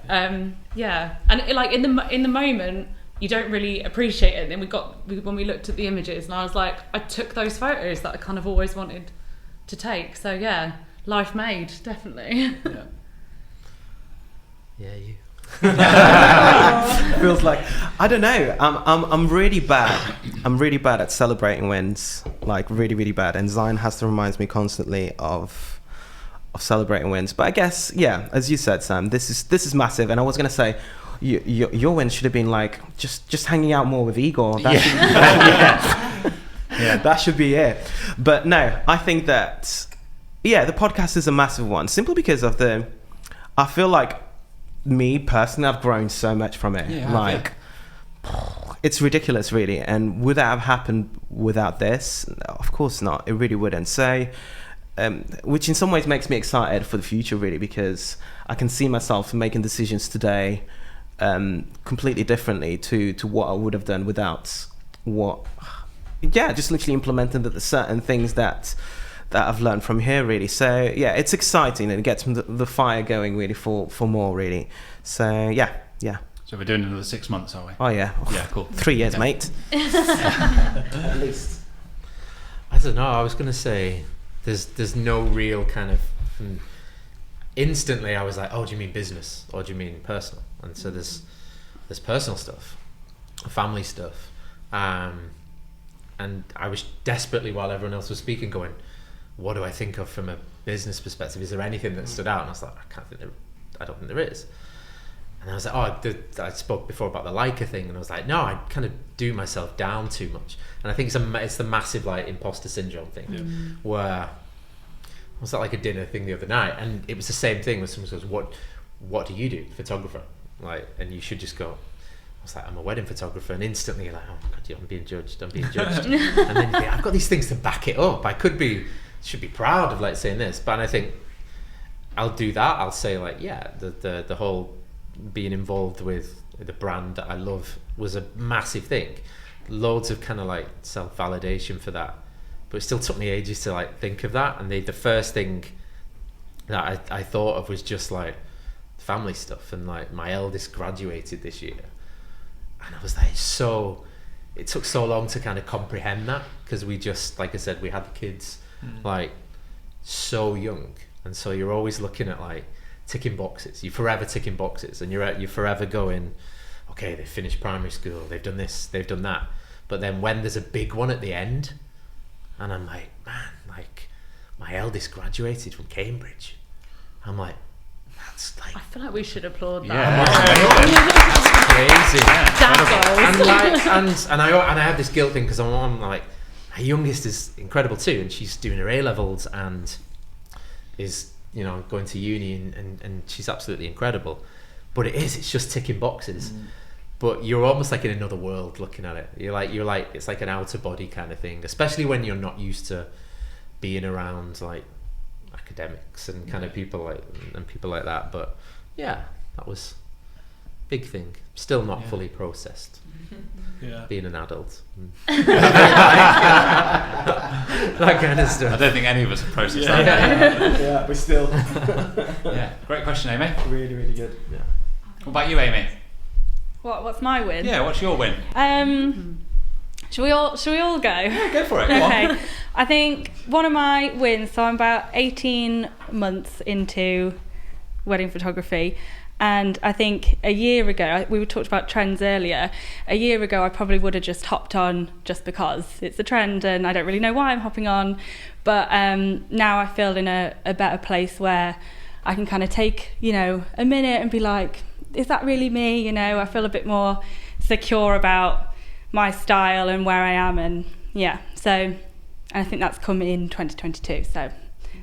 And in the moment you don't really appreciate it, and then when we looked at the images, and I was like, I took those photos that I kind of always wanted to take. So life made, definitely. You. Feels like, I don't know. I'm really bad. I'm really bad at celebrating wins. Really, really bad. And Zion has to remind me constantly of celebrating wins. But I guess, as you said, Sam, this is massive. And I was gonna say, your win should have been just hanging out more with Igor. That should be it. But no, I think that the podcast is a massive one, simply because of I feel like me personally, I've grown so much from it. It's ridiculous, really. And would that have happened without this? Of course not. It really wouldn't. So, which in some ways makes me excited for the future, really, because I can see myself making decisions today completely differently to what I would have done without just literally implementing the certain things that I've learned from here, really. So it's exciting, and it gets the fire going, really, for more, really. So So we're doing another 6 months, are we? Oh yeah. Yeah, cool. 3 years, mate. At least. I don't know. I was gonna say there's no real kind of. Instantly, I was like, "Oh, do you mean business or do you mean personal?" And so there's personal stuff, family stuff, and I was desperately, while everyone else was speaking, going, "What do I think of from a business perspective? Is there anything that stood out?" And I was like, I don't think there is. And I was like, I spoke before about the Leica thing, and I was like, no, I kind of do myself down too much. And I think it's the massive imposter syndrome thing, where I was at a dinner thing the other night, and it was the same thing where someone goes, what do you do, photographer? like, and you should just go. I was like, I'm a wedding photographer, and instantly you're like, oh my god, I'm being judged. And then you think, I've got these things to back it up. Should be proud of like saying this, but I think I'll do that. I'll say like, yeah, the whole being involved with the brand that I love was a massive thing. Loads of kind of like self-validation for that, but it still took me ages to like think of that. And the first thing that I thought of was just like family stuff, and like my eldest graduated this year. And I was like, it took so long to kind of comprehend that, because we just, like I said, we had the kids like so young, and so you're always looking at like ticking boxes. You're forever ticking boxes, and you're forever going, okay, they've finished primary school, they've done this, they've done that. But then when there's a big one at the end, and I'm like, man, like my eldest graduated from Cambridge. I'm like, that's like, I feel like we should applaud that. That's crazy. And I have this guilt thing, because I'm like, my youngest is incredible too, and she's doing her A-levels and is, you know, going to uni, and she's absolutely incredible. But it's just ticking boxes. But you're almost like in another world looking at it. You're like it's like an outer body kind of thing, especially when you're not used to being around like academics and kind of people like that. But yeah, that was a big thing. Still not fully processed. Yeah. Being an adult. That kind of stuff. I don't think any of us have processed that. Yeah, we still. Yeah, great question, Amy. Really, really good. Yeah. What about you, Amy? What's my win? Yeah, what's your win? Should we all go? Yeah, go for it. Okay. I think one of my wins, so I'm about 18 months into wedding photography, and I think a year ago, we were talked about trends earlier, a year ago I probably would have just hopped on just because it's a trend and I don't really know why I'm hopping on, but now I feel in a better place where I can kind of take, you know, a minute and be like, is that really me? You know, I feel a bit more secure about my style and where I am, and yeah, so, and I think that's come in 2022, so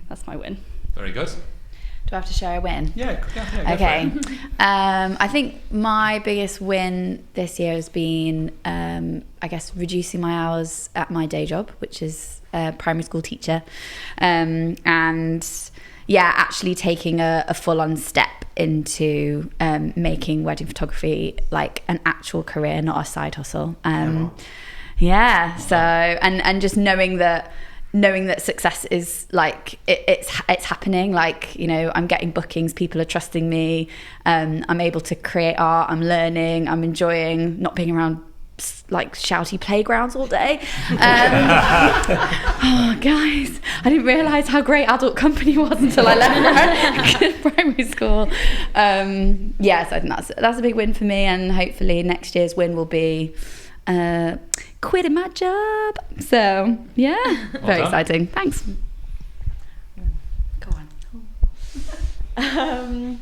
that's my win. Very good. Do I have to share a win? Yeah, okay. I think my biggest win this year has been, I guess, reducing my hours at my day job, which is a primary school teacher, and yeah, actually taking a full-on step into making wedding photography like an actual career, not a side hustle. Yeah, so and just knowing that success is like it's happening, like, you know, I'm getting bookings, people are trusting me, I'm able to create art, I'm learning, I'm enjoying not being around like shouty playgrounds all day. Oh guys, I didn't realise how great adult company was until I left primary school. Yes, I think that's a big win for me, and hopefully next year's win will be quitting my job. So yeah, very exciting. Thanks. Go on.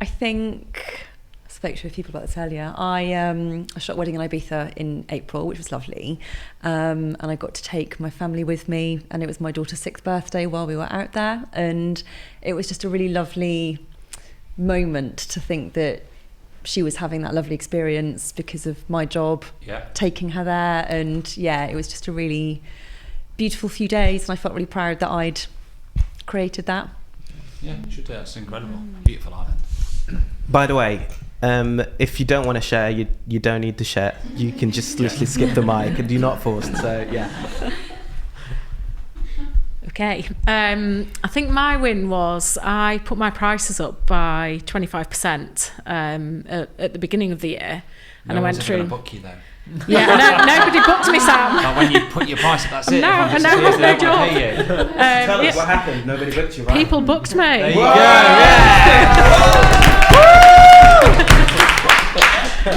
I think I spoke to a few people about this earlier. I shot a wedding in Ibiza in April, which was lovely, and I got to take my family with me, and it was my daughter's 6th birthday while we were out there, and it was just a really lovely moment to think that she was having that lovely experience because of my job taking her there, and yeah, it was just a really beautiful few days, and I felt really proud that I'd created that. Yeah, you should do. It's incredible. Beautiful island. By the way, if you don't want to share, you don't need to share. You can just literally skip the mic, and you're not forced. So yeah. Okay. I think my win was I put my prices up by 25% at the beginning of the year, and I went through. Book you though. Yeah, nobody booked me, Sam. Like when you put your price up, that's it. No, I know, they no job. pay you. Tell us what happened. Nobody booked you, right? People booked me. There you go. Yeah.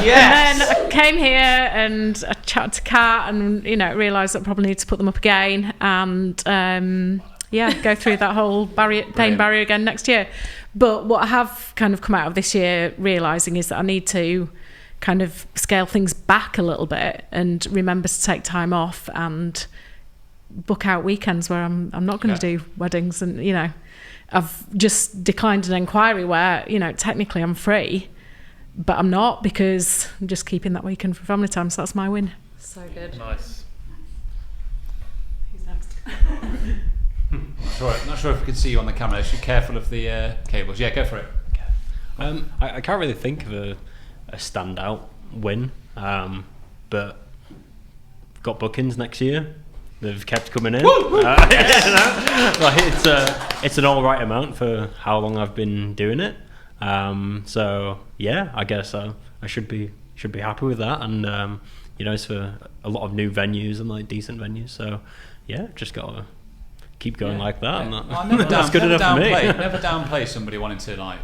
Yes. And then I came here and I chatted to Kat, and you know, realised that I probably need to put them up again, and go through that whole pain barrier again next year. But what I have kind of come out of this year realising is that I need to kind of scale things back a little bit and remember to take time off and book out weekends where I'm not going to do weddings. And you know, I've just declined an inquiry where, you know, technically I'm free, but I'm not, because I'm just keeping that weekend for family time. So that's my win. So good. Nice. Who's next? Not sure if we can see you on the camera. Just be careful of the cables. Yeah, go for it. I can't really think of a standout win, but we've got bookings next year. They've kept coming in. It's an all right amount for how long I've been doing it. So yeah, I guess I should be happy with that. And it's for a lot of new venues and like decent venues. So yeah, just gotta keep going like that. And that's good enough for me. Never downplay somebody wanting to like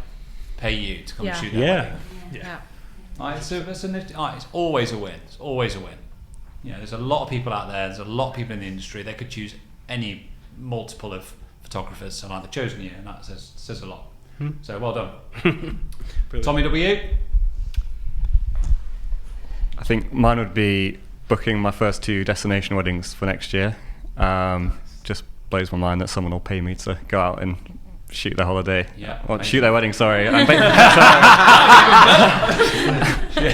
pay you to come and shoot their wedding. Yeah. It's always a win. It's always a win. There's a lot of people out there. There's a lot of people in the industry. They could choose any multiple of photographers, so like they've chosen you, and that says a lot. So well done. Tommy W. I think mine would be booking my first 2 destination weddings for next year. Just blows my mind that someone will pay me to go out and shoot their holiday. Shoot their wedding, sorry.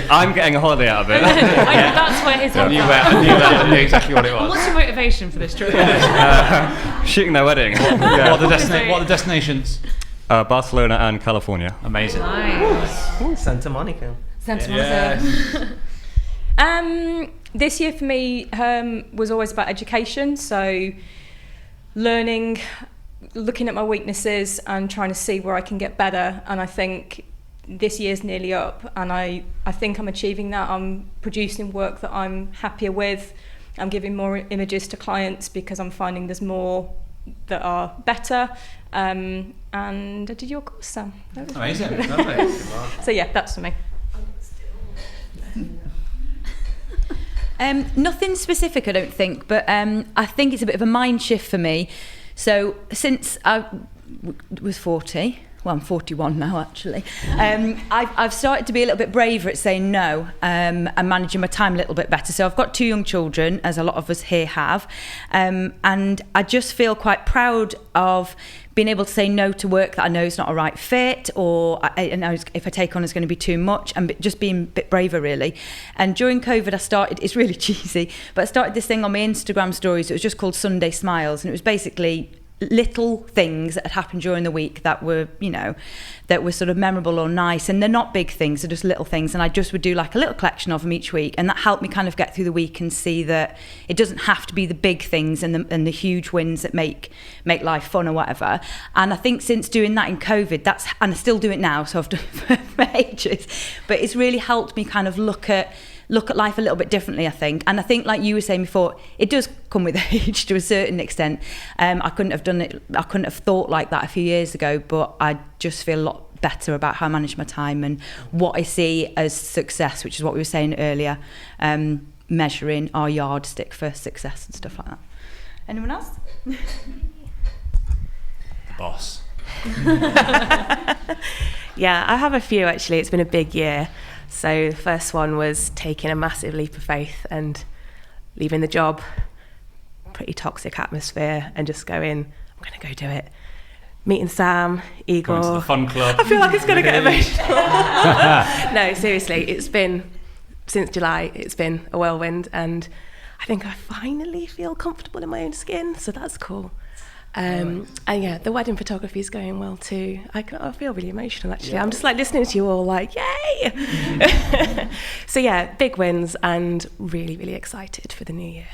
I'm getting a holiday out of it. That's where his I knew that. I knew exactly what it was. And what's your motivation for this trip? Shooting their wedding. What are the destinations? Barcelona and California. Amazing. Nice. Ooh, Santa Monica. Santa Monica. This year for me was always about education, so learning, looking at my weaknesses and trying to see where I can get better. And I think this year's nearly up, and I think I'm achieving that. I'm producing work that I'm happier with. I'm giving more images to clients because I'm finding there's more that are better. And I did your course, Sam. Amazing. Lovely. So yeah, that's for me. Nothing specific, I don't think, but I think it's a bit of a mind shift for me. So since I was 40, well, I'm 41 now actually, I've started to be a little bit braver at saying no and managing my time a little bit better. So I've got 2 young children, as a lot of us here have, and I just feel quite proud of being able to say no to work that I know is not a right fit, or I know if I take on it's going to be too much, and just being a bit braver really. And during COVID I started, it's really cheesy, but I started this thing on my Instagram stories. It was just called Sunday Smiles, and it was basically little things that had happened during the week that were, that were sort of memorable or nice, and they're not big things, they're just little things, and I just would do like a little collection of them each week, and that helped me kind of get through the week and see that it doesn't have to be the big things and the huge wins that make life fun or whatever. And I think since doing that in COVID, and I still do it now, so I've done it for ages, but it's really helped me kind of look at life a little bit differently, I think. And I think, like you were saying before, it does come with age to a certain extent. I couldn't have thought like that a few years ago, but I just feel a lot better about how I manage my time and what I see as success, which is what we were saying earlier, measuring our yardstick for success and stuff like that. Anyone else? The boss. Yeah, I have a few actually. It's been a big year. So the first one was taking a massive leap of faith and leaving the job, pretty toxic atmosphere, and just going, I'm going to go do it. Meeting Sam, Igor. Going to the fun club. I feel like it's going to get emotional. No, seriously, it's been, since July, it's been a whirlwind, and I think I finally feel comfortable in my own skin, so that's cool. And yeah, the wedding photography is going well too. I feel really emotional actually. Yeah. I'm just like listening to you all like, yay! So yeah, big wins and really, really excited for the new year.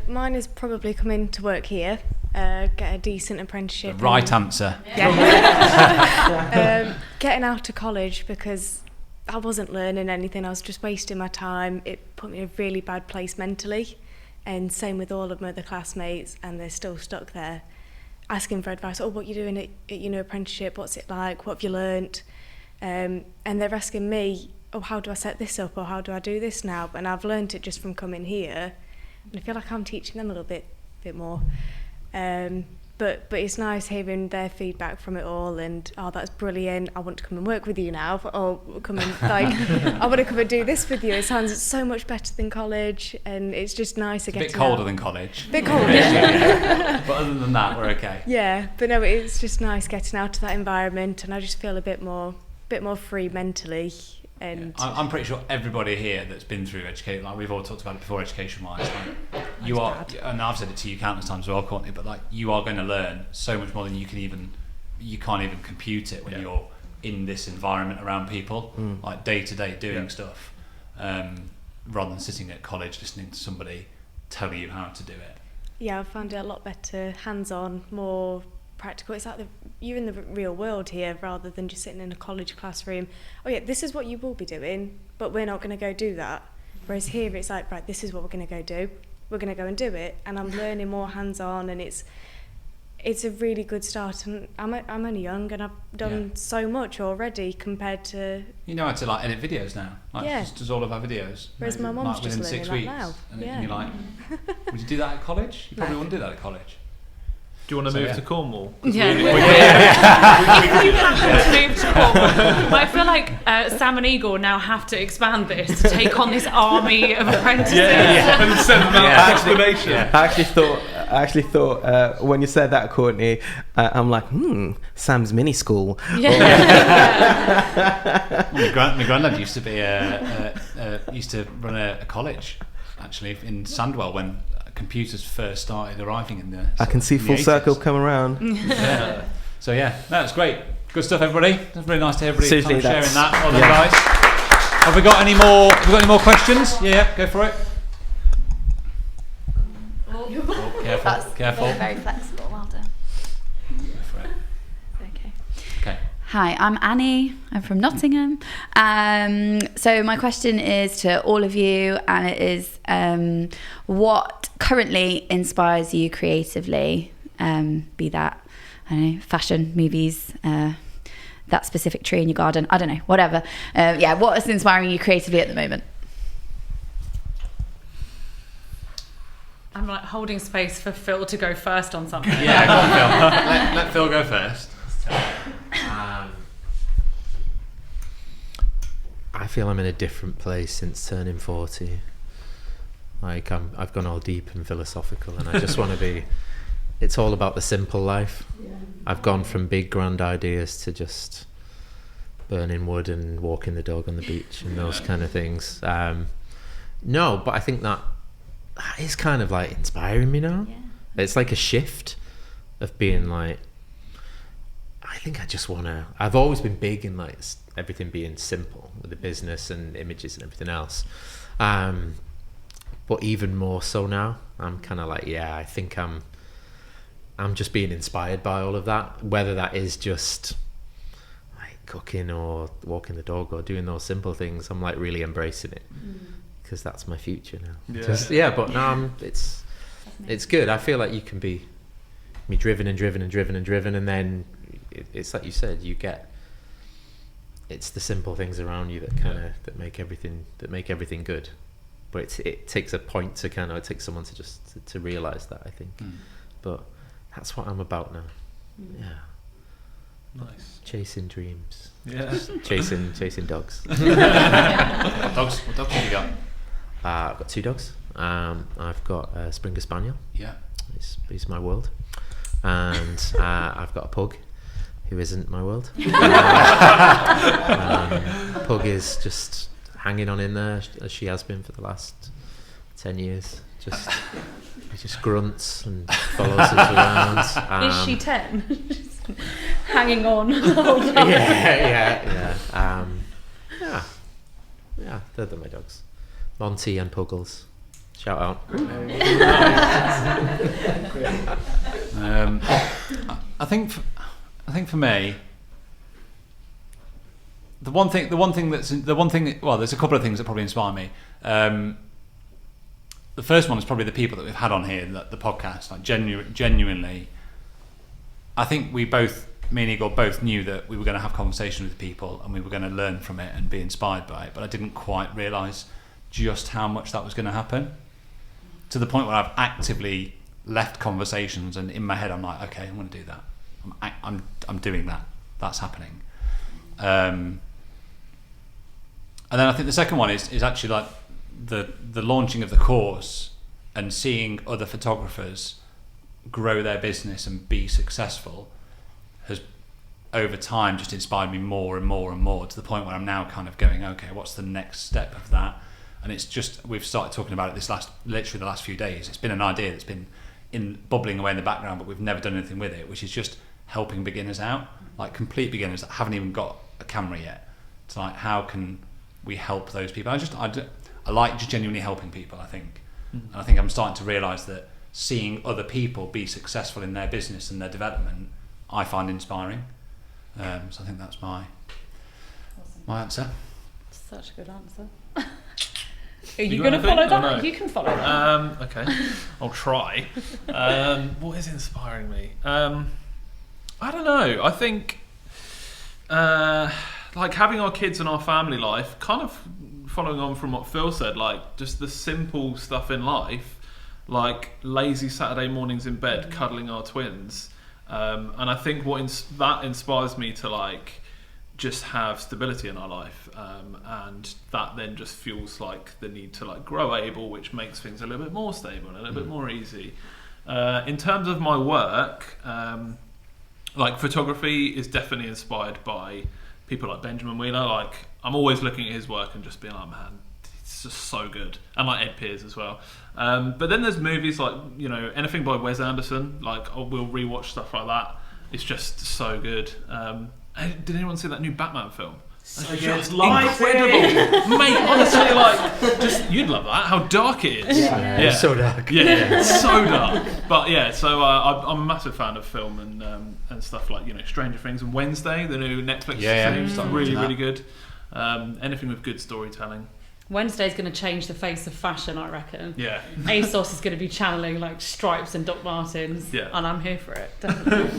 Mine is probably coming to work here, get a decent apprenticeship. The right answer. Yeah. Getting out of college because I wasn't learning anything, I was just wasting my time. It put me in a really bad place mentally, and same with all of my other classmates, and they're still stuck there asking for advice. What are you doing at your apprenticeship, what's it like, what have you learnt? And they're asking me, how do I set this up, or how do I do this now? And I've learnt it just from coming here, and I feel like I'm teaching them a little bit more. But it's nice hearing their feedback from it all, and that's brilliant. I want to come and work with you now, or come and I want to come and do this with you. It sounds so much better than college, and it's just nice to get. A bit colder than college. A bit colder. But other than that, we're okay. Yeah, but no, it's just nice getting out of that environment, and I just feel a bit more free mentally. And I'm pretty sure everybody here that's been through education, like we've all talked about it before, education-wise, like you are, and I've said it to you countless times as well, Courtney, but like you are going to learn so much more than you can't even compute it when you're in this environment around people, like day to day doing stuff, rather than sitting at college listening to somebody tell you how to do it. Yeah, I found it a lot better, hands-on, more practical. It's like you're in the real world here rather than just sitting in a college classroom. Oh yeah, this is what you will be doing, but we're not going to go do that. Whereas here it's like, right, this is what we're going to go do. We're going to go and do it, and I'm learning more hands-on, and it's a really good start. And I'm only young, and I've done so much already compared to. You know how to like edit videos now. Like just does all of our videos. Whereas my mum's just learning that now. And you're like, would you do that at college? You probably wouldn't do that at college. Do you want to move to Cornwall? Yeah. We have to move to Cornwall. But I feel like Sam and Igor now have to expand this to take on this army of apprentices. And send them out explanation. I actually thought when you said that, Courtney, I'm like, Sam's mini school. My granddad used to run a college actually in Sandwell when computers first started arriving in the. I can see full 80s. Circle come around. Yeah. So that's great. Good stuff, everybody. It's really nice to hear everybody Seriously, kind of sharing that. Well done, guys. Have we got any more questions? Yeah, go for it. Careful. Very flexible. Well done. Go for it. Okay. Hi, I'm Annie. I'm from Nottingham. So my question is to all of you, and it is what currently inspires you creatively? Be that, I don't know, fashion, movies, that specific tree in your garden, I don't know, whatever. What is inspiring you creatively at the moment? I'm like holding space for Phil to go first on something. Yeah, go on, Phil. Let Phil go first. I feel I'm in a different place since turning 40. Like I've gone all deep and philosophical, and I just want to be. It's all about the simple life. Yeah. I've gone from big grand ideas to just burning wood and walking the dog on the beach and those kind of things. No, but I think that is kind of like inspiring me now. Yeah. It's like a shift of being like. I think I just want to. I've always been big in like everything being simple with the business and images and everything else. But even more so now, I'm kind of like, I think I'm just being inspired by all of that, whether that is just like cooking or walking the dog or doing those simple things. I'm like really embracing it because that's my future now. But now it's good. I feel like you can be driven and driven and driven and driven, and then it's like you said, it's the simple things around you that kind of that make everything good. But it takes a point to it takes someone to just to realize that, I think. But that's what I'm about now. Nice. Chasing dreams. Chasing dogs. What dogs have you got? I've got 2 dogs. I've got a Springer Spaniel. Yeah. He's my world. And I've got a pug who isn't my world. Pug is just hanging on in there as she has been for the last 10 years. He just grunts and follows us around. Is she 10? Hanging on the whole time. Yeah, they're my dogs. Monty and Puggles. Shout out. I think for me, there's a couple of things that probably inspire me. The first one is probably the people that we've had on here, the podcast. Like genuinely, I think me and Igor both knew that we were going to have conversations with people and we were going to learn from it and be inspired by it, but I didn't quite realise just how much that was going to happen, to the point where I've actively left conversations, and in my head I'm like, okay, I'm going to do that. I'm doing that. That's happening. And then I think the second one is actually like the launching of the course and seeing other photographers grow their business and be successful has over time just inspired me more and more and more, to the point where I'm now kind of going, okay, what's the next step of that? And it's just, we've started talking about it literally the last few days. It's been an idea that's been bubbling away in the background, but we've never done anything with it, which is just helping beginners out, like complete beginners that haven't even got a camera yet. It's like, how can we help those people? I like just genuinely helping people, I think. And I think I'm starting to realise that seeing other people be successful in their business and their development, I find inspiring. So I think that's my answer. Such a good answer. Are you going to follow that? No? You can follow that. Okay, I'll try. What is inspiring me? I don't know. I think like having our kids and our family life, kind of following on from what Phil said, like just the simple stuff in life, like lazy Saturday mornings in bed, cuddling our twins. And I think that inspires me to like just have stability in our life, and that then just fuels like the need to like grow able, which makes things a little bit more stable and a little bit more easy. In terms of my work, like photography is definitely inspired by people like Benjamin Wheeler. Like I'm always looking at his work and just being like, man, it's just so good. And like Ed Pears as well. But then there's movies like, you know, anything by Wes Anderson, like we'll rewatch stuff like that. It's just so good. Did anyone see that new Batman film? So good. Incredible. Mate, honestly, like, just, you'd love that, how dark it is. Yeah. It's so dark. Yeah, it's so dark. But yeah, so I'm a massive fan of film and stuff like, you know, Stranger Things and Wednesday, the new Netflix series, really, really good. Anything with good storytelling. Wednesday's going to change the face of fashion, I reckon. Yeah. ASOS is going to be channeling like Stripes and Doc Martens, and I'm here for it, definitely.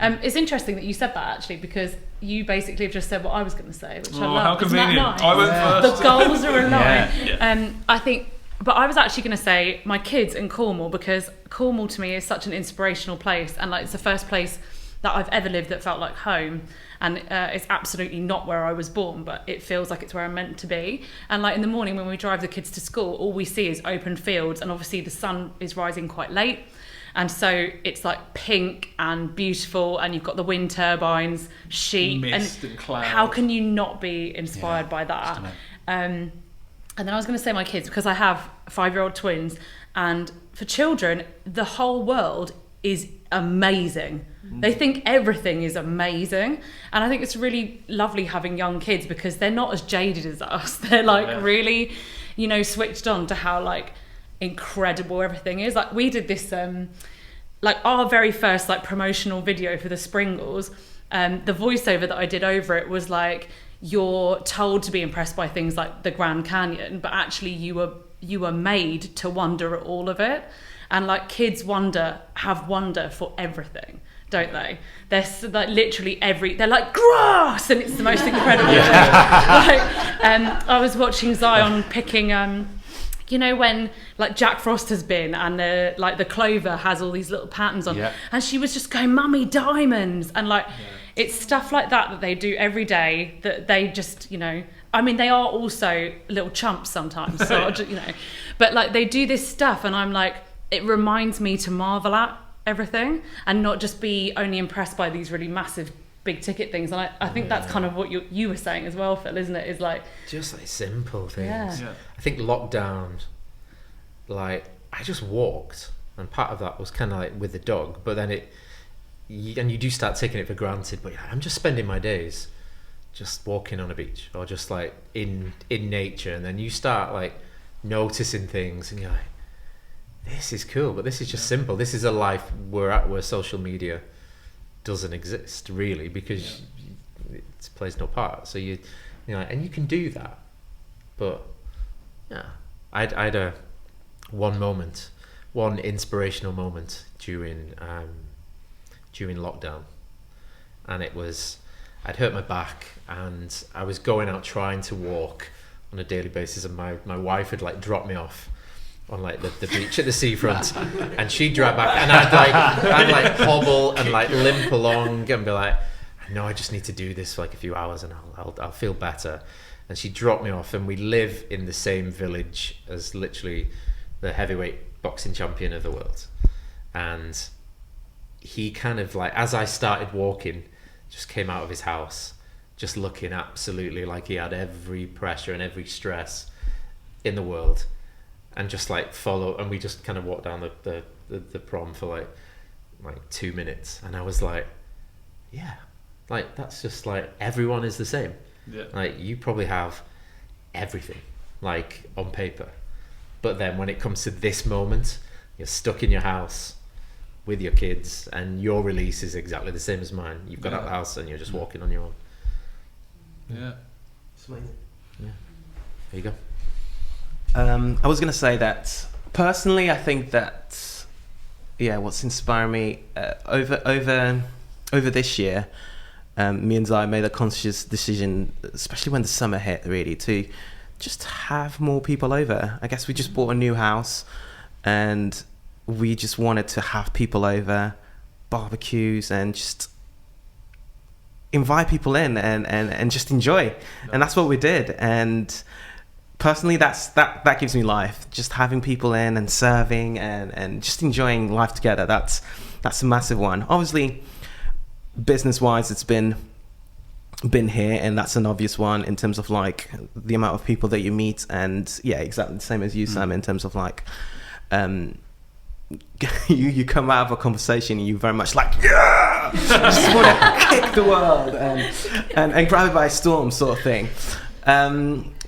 It's interesting that you said that, actually, because you basically have just said what I was going to say, which I love. How convenient. Nice? I went first. The goals are aligned. Yeah. I think, but I was actually going to say my kids in Cornwall, because Cornwall to me is such an inspirational place, and like it's the first place that I've ever lived that felt like home. And it's absolutely not where I was born, but it feels like it's where I'm meant to be. And like in the morning when we drive the kids to school, all we see is open fields, and obviously the sun is rising quite late, and so it's like pink and beautiful, and you've got the wind turbines, sheep, mist and clouds. How can you not be inspired by that? And then I was going to say my kids, because I have 5-year-old twins, and for children the whole world is amazing. They think everything is amazing, and I think it's really lovely having young kids because they're not as jaded as us. They're like really, you know, switched on to how like incredible everything is. Like we did this like our very first like promotional video for the Springles, the voiceover that I did over it was like, you're told to be impressed by things like the Grand Canyon, but actually you were made to wonder at all of it. And like kids have wonder for everything, don't they? They're like literally they're like grass, and it's the most incredible thing. Like, I was watching Zion picking, you know, when like Jack Frost has been, and like the clover has all these little patterns on, and she was just going, "Mummy, diamonds!" And like, it's stuff like that they do every day that they just, you know. I mean, they are also little chumps sometimes, so you know, but like they do this stuff, and I'm like, it reminds me to marvel at everything and not just be only impressed by these really massive big ticket things. And I think that's kind of what you were saying as well, Phil, isn't it? Is like just like simple things. Yeah. I think lockdown, like I just walked, and part of that was kind of like with the dog, but then you do start taking it for granted, but I'm just spending my days just walking on a beach or just like in nature, and then you start like noticing things, and you're like, this is cool, but this is just simple. This is a life we're at where social media doesn't exist really, because it plays no part. So you know, and you can do that. But yeah, I had one inspirational moment during lockdown, and it was, I'd hurt my back, and I was going out trying to walk on a daily basis, and my wife had like dropped me off on like the beach at the seafront, and she'd drive back, and I'd like hobble and like limp along and be like, no, I just need to do this for like a few hours and I'll feel better. And she'd drop me off, and we live in the same village as literally the heavyweight boxing champion of the world. And he kind of like, as I started walking, just came out of his house just looking absolutely like he had every pressure and every stress in the world, and just like follow, and we just kind of walked down the prom for like 2 minutes, and I was like, yeah, like that's just like everyone is the same. Yeah. Like you probably have everything like on paper, but then when it comes to this moment, you're stuck in your house with your kids, and your release is exactly the same as mine. You've got out of the house and you're just walking on your own. Yeah. It's amazing. Yeah. There you go. I was going to say that personally, I think that what's inspiring me over this year, me and Zai made a conscious decision, especially when the summer hit, really, to just have more people over. I guess we just bought a new house, and we just wanted to have people over, barbecues, and just invite people in and just enjoy. And that's what we did. And personally, that gives me life. Just having people in and serving and just enjoying life together. That's a massive one. Obviously, business-wise, it's been here, and that's an obvious one in terms of like the amount of people that you meet. And yeah, exactly the same as you, Sam, in terms of like you come out of a conversation and you very much like, yeah, just want to kick the world and grab it by storm, sort of thing.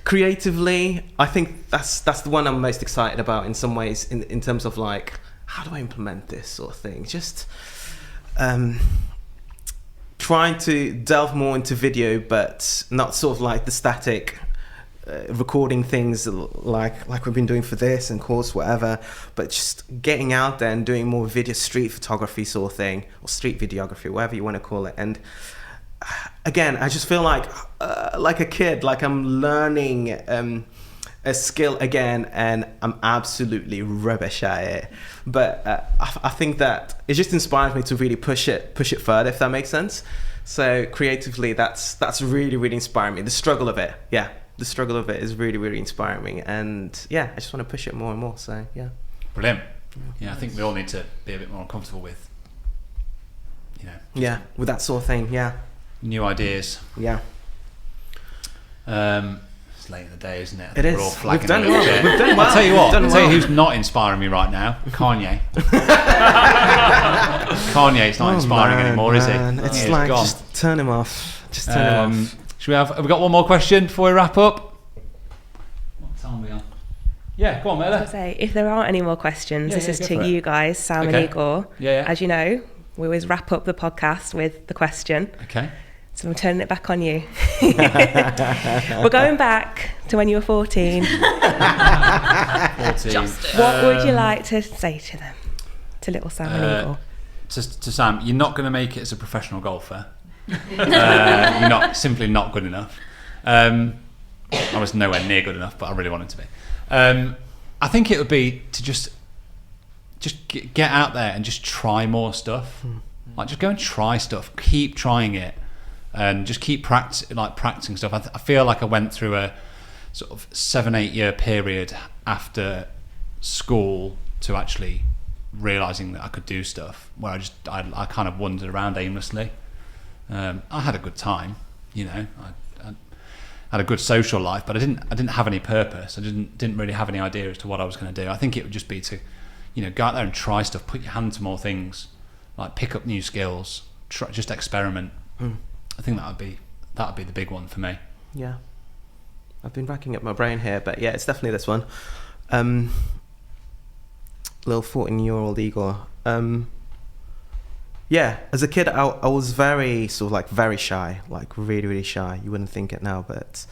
Creatively, I think that's the one I'm most excited about in some ways, in terms of like, how do I implement this sort of thing? Just trying to delve more into video, but not sort of like the static recording things like we've been doing for this and course, whatever, but just getting out there and doing more video, street photography sort of thing, or street videography, whatever you want to call it. And again, I just feel like a kid, like I'm learning a skill again, and I'm absolutely rubbish at it. But I think that it just inspires me to really push it further, if that makes sense. So creatively, that's really, really inspiring me. The struggle of it, the struggle of it is really, really inspiring me. And yeah, I just want to push it more and more. So yeah. Brilliant. Yeah, I think we all need to be a bit more comfortable with, with that sort of thing. Yeah. New ideas. Yeah. It's late in the day, isn't it? It is. We're all flagging We've done a little bit. We've done well. I'll tell you what. I'll tell you who's not inspiring me right now. Kanye. Kanye's not inspiring anymore, is he? It's like gone. Just turn him off. Just turn him off. Have we got one more question before we wrap up? What time are we on? Yeah, go on, Mela. I was going to say, if there aren't any more questions, this is to you guys, Sam and Igor. Yeah. As you know, we always wrap up the podcast with the question. Okay. So I'm turning it back on you. We're going back to when you were 14. 14. What would you like to say to them, to little Sam and Igor? To Sam, you're not going to make it as a professional golfer. You're simply not good enough. I was nowhere near good enough, but I really wanted to be. I think it would be to just get out there and just try more stuff. Like just go and try stuff. Keep trying it, and just keep practicing stuff. I feel like I went through a sort of 7-8 year period after school to actually realizing that I could do stuff where I kind of wandered around aimlessly. I had a good time, I had a good social life, but I didn't have any purpose. I didn't really have any idea as to what I was going to do. I think it would just be to, go out there and try stuff, put your hand to more things, like pick up new skills, just experiment. I think that would be the big one for me. Yeah, I've been racking up my brain here, but yeah, it's definitely this one. Little 14-year-old Igor. Yeah, as a kid, I was very sort of like very shy, like really, really shy. You wouldn't think it now, but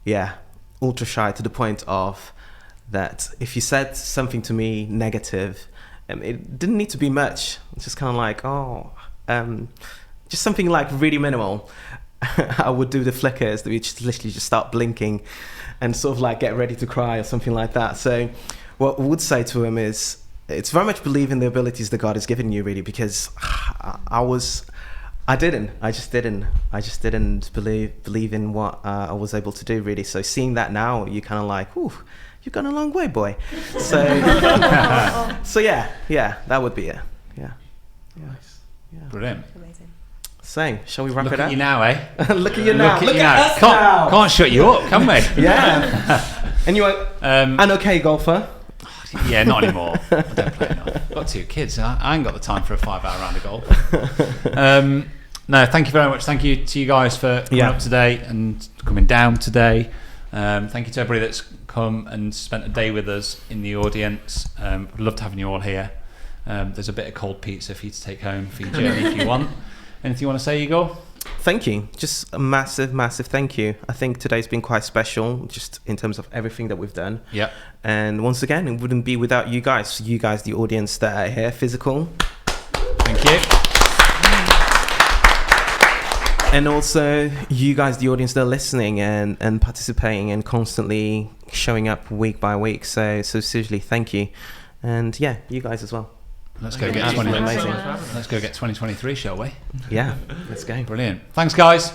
yeah, ultra shy to the point of that if you said something to me negative, it didn't need to be much. It's just kind of like, just something like really minimal. I would do the flickers that we just literally just start blinking and sort of like get ready to cry or something like that. So what I would say to him is, it's very much believe in the abilities that God has given you, really, because I just didn't believe in what I was able to do, really. So seeing that now, you're kind of like, ooh, you've gone a long way, boy. So, so yeah, that would be it. Yeah. Nice. Yeah. Brilliant. Amazing. So, shall we wrap Look it up? Look at you now, eh? Look at you now. Look at us now. Can't shut you up, can we? Yeah. And you are an okay golfer. Yeah, not anymore. I don't play enough. I've got 2 kids. I ain't got the time for a 5-hour round of golf. No, thank you very much. Thank you to you guys for coming up today and coming down today. Thank you to everybody that's come and spent a day with us in the audience. We'd love to having you all here. There's a bit of cold pizza for you to take home for your journey if you want. Anything you want to say, Igor? Thank you. Just a massive thank you. I think today's been quite special, just in terms of everything that we've done. Yeah. And once again, it wouldn't be without you guys. You guys, the audience that are here, physical. Thank you. And also, you guys, the audience that are listening and participating and constantly showing up week by week. So seriously, thank you. And yeah, you guys as well. Let's go get 2023, shall we? Yeah, let's go. Brilliant. Thanks, guys.